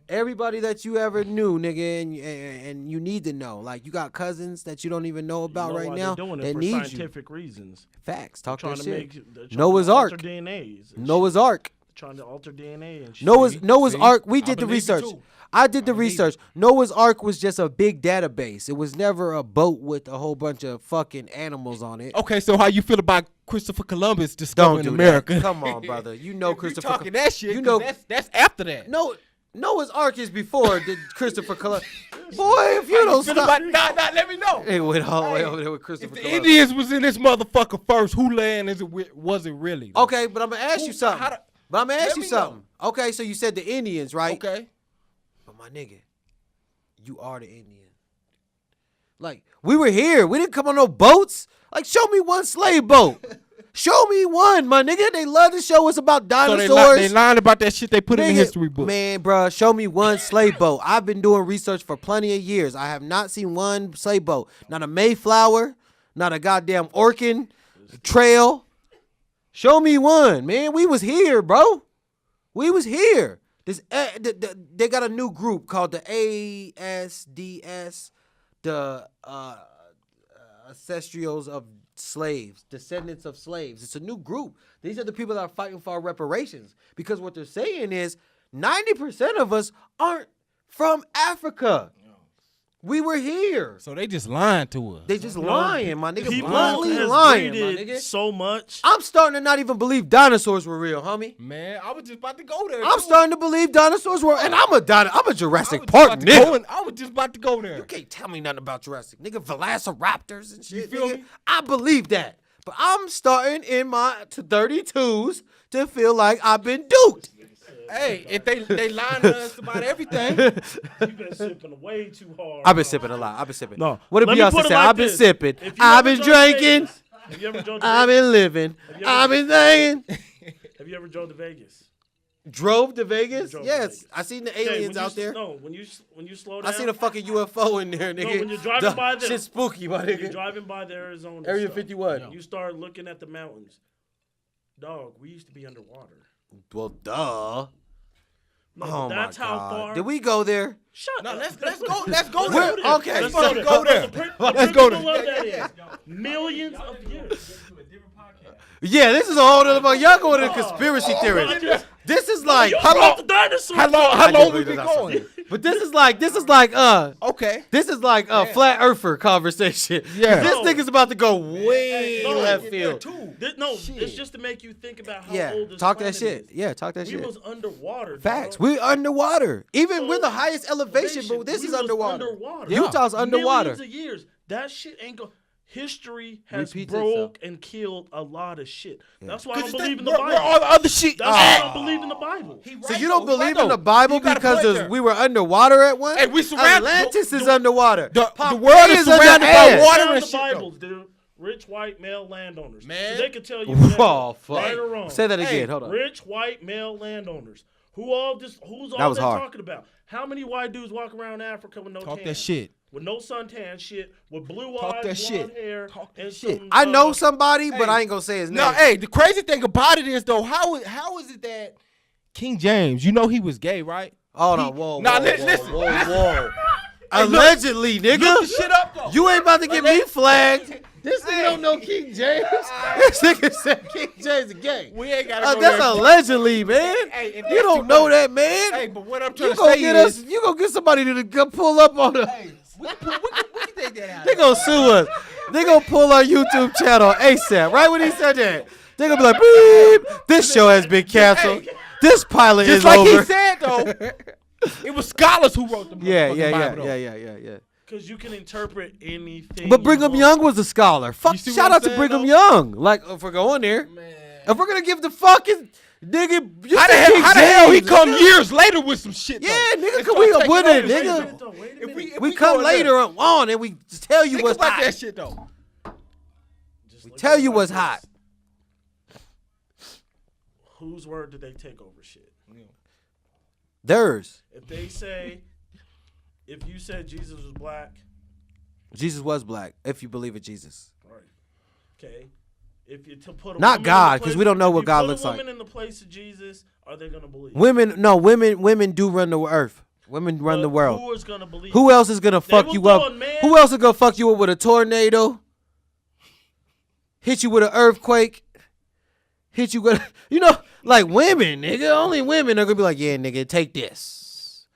A: that you ever knew, nigga, and you need to know. Like you got cousins that you don't even know about right now.
C: They're doing
A: they
C: it for
A: need
C: scientific reasons.
A: Facts. Talk that shit.
C: Noah's
A: Ark.
C: DNAs.
A: Noah's Ark.
C: Trying to alter DNA and shit.
A: Noah's Ark. We did the research. I did the research. Noah's Ark was just a big database. It was never a boat with a whole bunch of fucking animals on it.
B: Okay, so how you feel about Christopher Columbus discovering
A: Don't do
B: America?
A: That. Come on, brother. You know Christopher.
B: You talking that shit?
A: You know
B: that's after that.
A: No, Noah's Ark is before the Christopher Columbus. Boy, if you don't stop.
B: Nah, let me know.
A: It went all the way over there with Christopher
B: If the
A: Columbus.
B: Indians was in this motherfucker first, who land was it really? Though?
A: Okay, but I'm gonna ask you something. Okay, so you said the Indians, right?
B: Okay.
A: But my nigga, you are the Indian. Like, we were here. We didn't come on no boats. Like, show me one slave boat. Show me one, my nigga. They love to show us about dinosaurs.
B: So they lying about that shit they put in the history book.
A: Man, bro, show me one slave boat. I've been doing research for plenty of years. I have not seen one slave boat. Not a Mayflower. Not a goddamn Orkin trail. Show me one, man. We was here, bro. We was here. They got a new group called the ASDS, the Ancestrals of Slaves, Descendants of Slaves. It's a new group. These are the people that are fighting for our reparations. Because what they're saying is 90% of us aren't from Africa. We were here.
B: So they just lying to us.
A: They just lying, my nigga.
C: People
A: Bluntly
C: has
A: lying, my
C: breeded
A: nigga.
C: so much.
A: I'm starting to not even believe dinosaurs were real, homie.
B: Man, I was just about to go there.
A: I'm starting to believe dinosaurs were, and I'm a Jurassic
B: I
A: Park nigga.
B: I was just about to go there.
A: You can't tell me nothing about Jurassic, nigga. Velociraptors and shit.
B: You feel
A: nigga.
B: me?
A: I believe that, but I'm starting in my 32s to feel like I've been duped.
B: Hey, if they lying to us about everything.
C: You've been sipping way too hard.
A: I've been sipping a lot. I've been sipping.
C: No.
A: What did
C: Let me
A: Beyonce
C: put it
A: say?
C: like
A: I've been
C: this.
A: sipping.
C: If you
A: I've
C: ever
A: been
C: drove to
A: drinking.
C: Vegas- Have you ever drove to
A: I've
C: Vegas?
A: been living.
C: ever-
A: I've been thinking.
C: Have you ever drove to Vegas?
A: Drove to Vegas?
C: Drove to
A: Yes.
C: Vegas.
A: I seen the
C: Okay,
A: aliens
C: when
A: out there.
C: No, when you slow down.
A: I seen a fucking UFO in there, nigga.
C: when you're driving by the-
A: shit's spooky, my
C: You're
A: nigga.
C: driving by the Arizona.
A: Area
C: stuff.
A: 51.
C: You start looking at the mountains. Dog, we used to be underwater.
A: Well, duh.
C: No,
A: Oh
C: that's
A: my
C: how
A: God.
C: far.
A: Did we go there?
C: Shut
B: No,
C: up.
B: let's go. Let's go
A: We're-
B: there.
A: okay,
C: Let's
A: so-
B: go there.
C: Let's
B: go
C: there.
B: there.
C: That is. Millions of years.
A: Yeah, this is a whole other. Y'all going into conspiracy theories. This is like
C: How long? The dinosaurs.
B: How long we been going?
A: But this is like
B: Okay.
A: this is like a flat earther conversation.
B: Yeah.
A: This nigga's about to go way
C: No,
A: left
C: yeah,
A: field.
C: It's just to make you think about how
A: Yeah,
C: old this
A: talk that
C: planet
A: shit.
C: is.
A: Yeah, talk that
C: We
A: shit.
C: was underwater.
A: Facts.
C: dog.
A: We underwater. Even
C: So,
A: we're the highest elevation, but this
C: we
A: is
C: was
A: underwater.
C: underwater.
A: Utah's underwater.
C: Millions of years. That shit ain't go. History has
A: Repeats
C: broke
A: itself.
C: and killed a lot of shit. That's why I
B: Cause
C: don't believe in the
B: where
C: Bible.
B: all the other shit.
C: That's why I don't believe in the Bible.
A: So you don't believe in the Bible because we were underwater at once?
B: Hey, we surrounded-
A: Atlantis is underwater.
B: The
A: Pompeii
B: world is surrounded by
A: ass.
B: water
C: Found
B: and
C: the
B: shit.
C: Bibles, dude. Rich white male landowners.
B: Man.
C: So they could tell you
A: Oh, fuck.
C: right or wrong.
A: Say that again.
B: Hey,
A: Hold on.
C: Rich white male landowners. Who's
A: That
C: all
A: was
C: they
A: hard.
C: talking about? How many white dudes walk around Africa with no
B: Talk
C: tan?
B: that shit.
C: With no suntan shit, with blue
B: Talk
C: eyes,
B: that
C: blonde
B: shit.
C: hair,
B: Talk that
C: and
B: shit.
C: some,
A: I know somebody, but I ain't gonna say his name.
B: No, hey, the crazy thing about it is though, how is it that King James, you know he was gay, right?
A: Hold on, whoa.
B: Listen.
A: Allegedly, nigga.
B: Look the shit up though.
A: You ain't about to get me flagged. This nigga don't know King James. This nigga said King James is gay.
B: We ain't gotta go
A: That's
B: there.
A: allegedly, man.
B: Hey, if
A: You
B: that's
A: don't
B: too
A: know
B: much-
A: that, man.
B: Hey, but what I'm trying
A: You
B: to
A: gonna
B: say
A: get
B: is,
A: us. You gonna get somebody to go pull up on the.
B: hey, we can take that out.
A: They gonna sue us. They gonna pull our YouTube channel ASAP. Right when he said that, they gonna be like, beep. This show has been canceled. This pilot
B: Just
A: is
B: like
A: over.
B: he said though, it was scholars who wrote the motherfucking Bible, though.
A: Yeah.
C: Because you can interpret anything.
A: But Brigham Young was a scholar. Fuck,
B: You see
A: shout
B: what I'm
A: out to
B: saying,
A: Brigham
B: though?
A: Young. Like, if we're going there, if we're gonna give the fucking nigga,
B: How the hell he come years later with some shit?
A: Yeah,
B: though?
A: nigga,
B: And
A: cause
B: start
A: we
B: taking
A: with
B: over
A: it,
B: shit,
A: nigga.
B: though. If
A: We come
B: go
A: later
B: there,
A: on and we tell you
B: think
A: what's
B: about
A: hot.
B: that shit though.
A: We tell you what's hot.
C: Whose word did they take over shit?
A: Theirs.
C: If they say, if you said Jesus was black,
A: Jesus was black. If you believe in Jesus,
C: right? Okay. If you to put a
A: not
C: woman
A: God,
C: in the
A: because
C: place-
A: we don't know
C: if
A: what
C: you
A: God
C: put
A: looks
C: a
A: like.
C: woman in the place of Jesus, are they gonna believe?
A: Women do run the earth. Women run the world.
C: Who is gonna believe?
A: Who else is gonna fuck
C: will
A: you
C: throw
A: up?
C: a man-
A: Who else is gonna fuck you up with a tornado? Hit you with an earthquake? Hit you with, like women, nigga. Only women are gonna be like, yeah, nigga, take this.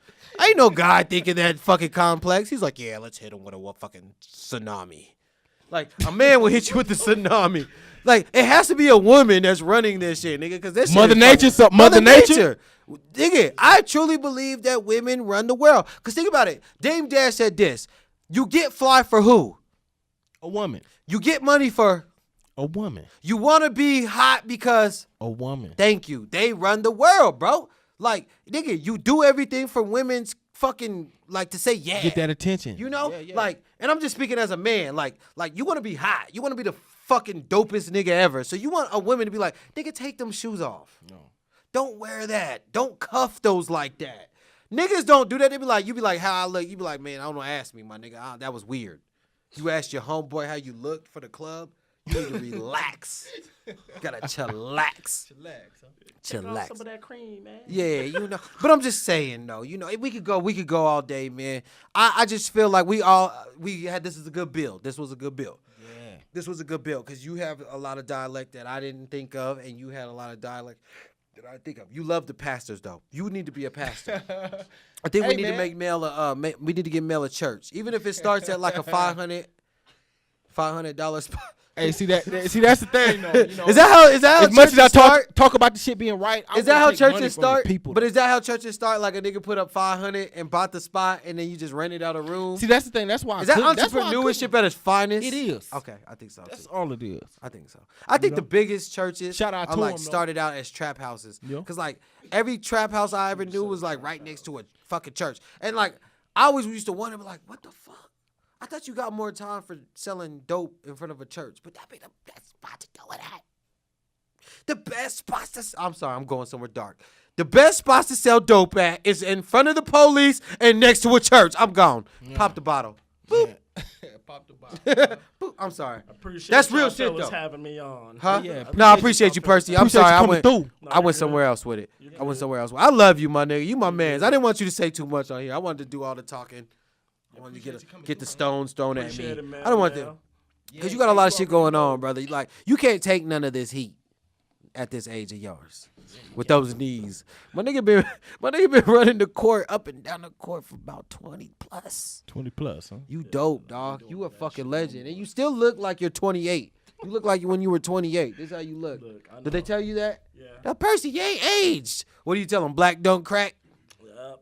A: Ain't no guy thinking that fucking complex. He's like, yeah, let's hit him with a fucking tsunami. Like, a man will hit you with the tsunami. Like, it has to be a woman that's running this shit, nigga, because this shit
B: Mother
A: is
B: Nature,
A: fucking-
B: Mother Nature.
A: Nigga, I truly believe that women run the world. Because think about it. Dame Dash said this. You get fly for who?
B: A woman.
A: You get money for...
B: A woman.
A: You want to be hot because...
B: A woman.
A: Thank you. They run the world, bro. Like, nigga, you do everything for women's fucking, like, to say yeah.
B: Get that attention.
A: You know?
B: Yeah.
A: Like, and I'm just speaking as a man. Like you want to be hot. You want to be the fucking dopest nigga ever. So you want a woman to be like, nigga, take them shoes off.
B: No.
A: Don't wear that. Don't cuff those like that. Niggas don't do that. They be like, you be like, how I look. You be like, man, I don't know, ask me, my nigga. That was weird. You asked your homeboy how you looked for the club. You need to relax. You gotta chillax.
C: Take off
A: Chillax.
C: some of that cream, man.
A: Yeah, But I'm just saying, though. We could go all day, man. I just feel like this is a good build. This was a good build.
B: Yeah.
A: This was a good build because you have a lot of dialect that I didn't think of, and you had a lot of dialect that I think of. You love the pastors, though. You need to be a pastor. I think we need to make Mel we need to get Mel a church, even if it starts at like a $500 spot.
B: Hey, see that's the thing, though. You know,
A: Is that how
B: as much as I
A: churches start?
B: talk about the shit being right, I
A: Is that how
B: wanna take money
A: churches
B: from the
A: start?
B: People.
A: But is that how churches start? Like a nigga put up $500 and bought the spot, and then you just rented out a room.
B: See, that's the thing. That's why.
A: Is that
B: that's why I couldn't.
A: entrepreneurship at its finest?
B: It is.
A: Okay, I think so.
B: That's
A: Too.
B: all it is.
A: I think so. I think the biggest churches
B: Shout out
A: are
B: to
A: like
B: 'em, though.
A: started out as trap houses.
B: Yeah.
A: Cause like every trap house I ever knew was like right next to a fucking church, and like I always used to wonder, like, what the fuck? I thought you got more time for selling dope in front of a church, but that be the best spot to do it at. The best spots to... I'm sorry, I'm going somewhere dark. The best spots to sell dope at is in front of the police and next to a church. I'm gone. Pop the bottle. Boop.
B: Pop the bottle.
A: Boop. I'm sorry.
C: I appreciate
A: That's
C: y'all
A: real shit,
C: fellas
A: though.
C: having me on.
A: Huh?
B: Yeah,
A: No, I appreciate you, Percy. I'm
B: Appreciate
A: sorry.
B: you
A: I
B: coming
A: went.
B: through.
A: I went somewhere else with it. I went somewhere else. I love you, my nigga. You my mans. I didn't want you to say too much on here. I wanted to do all the talking. I wanted to get the stones thrown at me.
C: Appreciate it, man,
A: I don't want to. Because you got a lot of shit going on, brother. Like, you can't take none of this heat at this age of yours with those knees. My nigga been running the court up and down the court for about 20 plus.
B: 20 plus, huh?
A: You dope, dog. You a fucking legend. And you still look like you're 28. You look like when you were 28. This is how you look. Did they tell you that?
C: Yeah.
A: Now, Percy, you ain't aged. What do you tell them? Black don't crack?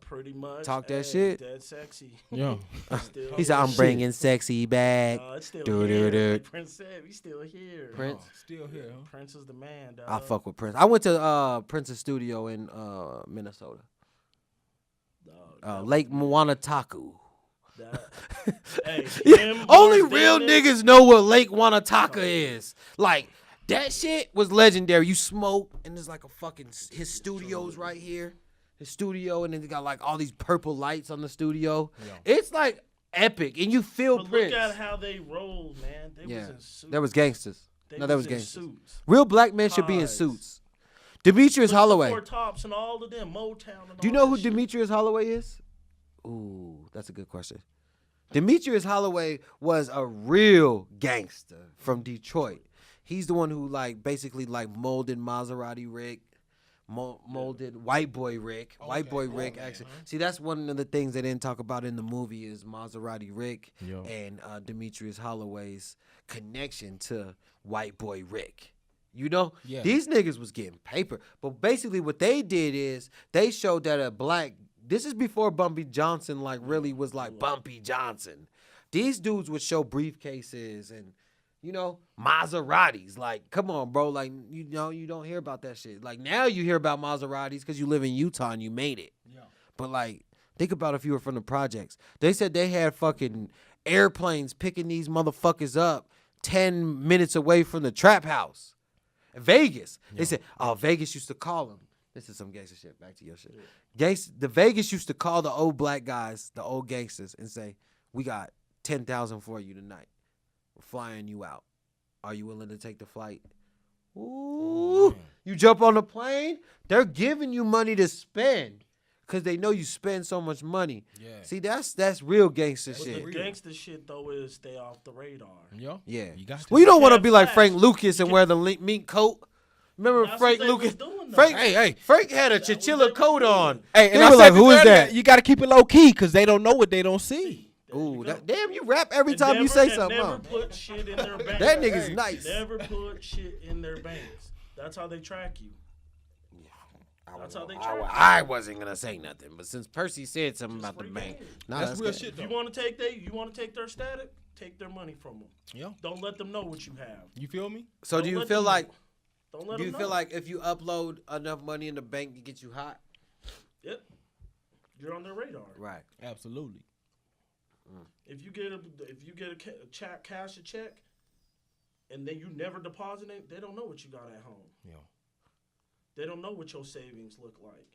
C: Pretty much.
A: Talk that shit.
C: Dead sexy.
B: Yeah.
C: Still
A: He said, I'm
B: shit.
A: bringing sexy back.
C: it's still
A: Do,
C: here.
A: do, do.
C: Like Prince said, we still here.
A: Prince?
B: Still here, huh?
C: Prince is the man, dog.
A: I fuck with Prince. I went to Prince's studio in Minnesota. Lake Wanataku.
C: Hey,
A: Only
C: Morris
A: real
C: Davis.
A: niggas know what Lake Wanataka is. Like, that shit was legendary. You smoke, and there's like a fucking, his studio's right here. his studio, and then they got like all these purple lights on the studio.
B: Yeah.
A: It's like epic, and you feel
C: But
A: Prince.
C: look at how they rolled, man. They was in suits.
A: There was gangsters. There was
C: in
A: gangsters.
C: suits.
A: Real black men should be in
C: Ties.
A: suits. Demetrius Holloway.
C: Four Tops and all of them, Motown and
A: Do you
C: all
A: know who
C: that shit.
A: Demetrius Holloway is? Ooh, that's a good question. Demetrius Holloway was a real gangster from Detroit. He's the one who like basically like molded Maserati Rick, molded White Boy Rick. White Boy Rick actually. See, that's one of the things they didn't talk about in the movie is Maserati Rick and Demetrius Holloway's connection to White Boy Rick. You know, these niggas was getting paper. But basically what they did is they showed that a black, this is before Bumpy Johnson like really was like Bumpy Johnson. These dudes would show briefcases and, you know, Maseratis. Like, come on, bro. Like, you know, you don't hear about that shit. Like, now you hear about Maseratis because you live in Utah and you made it. Yeah. But, like, think about if you were from the projects. They said they had fucking airplanes picking these motherfuckers up 10 minutes away from the trap house. Vegas. They said, oh, Vegas used to call them. This is some gangster shit. Back to your shit. The Vegas used to call the old black guys, the old gangsters, and say, we got 10,000 for you tonight. We're flying you out. Are you willing to take the flight? Ooh. You jump on the plane, they're giving you money to spend because they know you spend so much money. Yeah. See, that's real gangster shit.
C: The gangster shit, though, is stay off the radar.
B: Yeah.
C: You got to.
A: Well, you don't want to be like Frank Lucas and wear the mink coat. Remember Frank Lucas? Frank had a chinchilla coat on.
B: Hey, and
A: they
B: I
A: were
B: said
A: like, who is that?
B: You got to keep it low key because they don't know what they don't see.
A: Ooh, damn, you rap every time you say something.
C: Never put shit in their banks.
A: That nigga's nice.
C: Never put shit in their banks. That's how they track you. That's how they track you.
A: I wasn't gonna say nothing, but since Percy said something about the bank,
B: that's real shit.
C: If you want to take their static, take their money from them. Yeah. Don't let them know what you have.
B: You feel me?
A: So do you feel like?
C: Do
A: you feel like if you upload enough money in the bank, it gets you hot?
C: Yep. You're on their radar.
A: Right.
B: Absolutely.
C: If you get a cash a check, and then you never deposit it, they don't know what you got at home. Yeah. They don't know what your savings look like.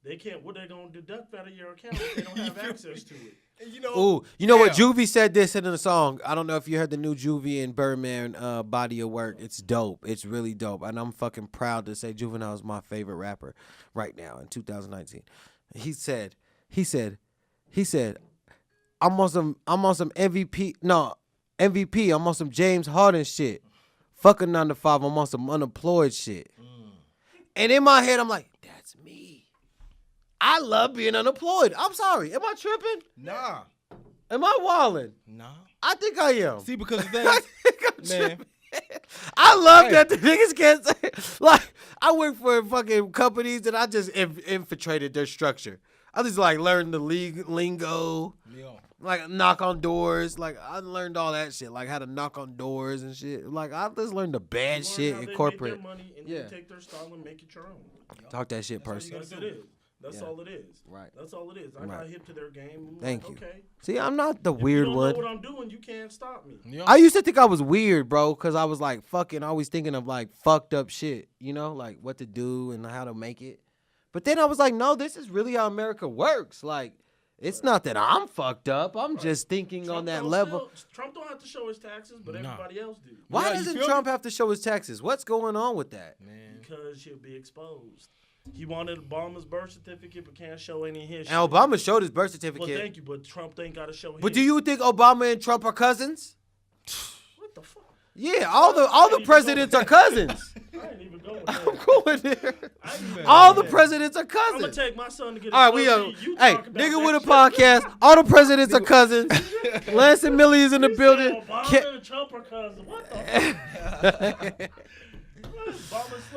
C: They can't. What they gonna deduct out of your account if they don't have access to it?
A: And you know what? Juvie said this in the song. I don't know if you heard the new Juvie and Birdman body of work. It's dope. It's really dope, and I'm fucking proud to say Juvenile is my favorite rapper right now in 2019. He said, I'm on some MVP. No, MVP. I'm on some James Harden shit. Fuck a 9 to 5. I'm on some unemployed shit. And in my head, I'm like, that's me. I love being unemployed. I'm sorry. Am I tripping?
B: Nah.
A: Am I wilding?
B: Nah.
A: I think I am.
B: See, because the thing,
A: I think I'm tripping. I love that the niggas can't say. Like, I work for fucking companies and I just infiltrated their structure. I just like learned the lingo. Yeah. Like knock on doors. Like I learned all that shit. Like how to knock on doors and shit. Like I just learned the bad shit in corporate.
C: Make their money and then take their style and make it your own.
A: Talk that shit, Percy.
C: That's it is. That's all it is. Right. That's all it is. I got hip to their game.
A: Thank you.
C: Okay.
A: See, I'm not the weird one.
C: If you don't know what I'm doing, you can't stop me.
A: Yeah. I used to think I was weird, bro, because I was like fucking always thinking of like fucked up shit, you know, like what to do and how to make it. But then I was like, no, this is really how America works. Like, it's not that I'm fucked up. I'm just thinking Trump on that level.
C: Trump don't have to show his taxes, but everybody else do.
A: Why doesn't Trump have to show his taxes? What's going on with that?
C: Man. Because he'll be exposed. He wanted Obama's birth certificate, but can't show any of his.
A: And Obama showed his birth certificate.
C: Well, thank you, but Trump ain't got to show his.
A: But do you think Obama and Trump are cousins?
C: What the fuck?
A: Yeah, all the presidents are cousins.
C: I ain't even going there.
A: I'm going there. All the presidents are cousins. I'm
C: gonna take my son to get.
A: All right, we hey, nigga with a podcast. All the presidents are cousins. Lance and Millie is in the building.
C: Obama and Trump are cousins. What the?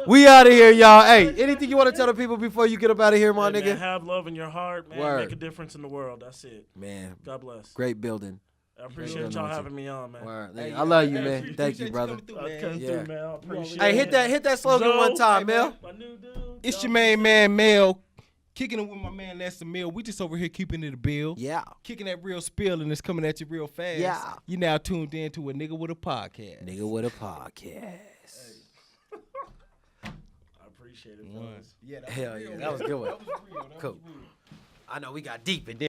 A: We out of here, y'all. Hey, anything you want to tell the people before you get up out of here, my nigga?
C: Man, have love in your heart, man. Word. Make a difference in the world. That's it.
A: Man.
C: God bless.
A: Great building.
C: I appreciate y'all having me on, man.
A: Word. Hey, I love you, man. Thank you, brother.
C: Hey,
A: hit that slogan one time, Mel.
B: It's your main man, Mel. Kicking it with my man, Lester Mill. We just over here keeping it a bill.
A: Yeah.
B: Kicking that real spill and it's coming at you real fast.
A: Yeah.
B: You now tuned in to a nigga with a podcast.
A: Nigga with a podcast.
C: I appreciate Appreciate it, fellas.
B: Yeah, that
A: Hell
B: was
A: yeah,
B: real,
A: that was a good one.
B: That was real.
A: Cool. I know we got deep in there.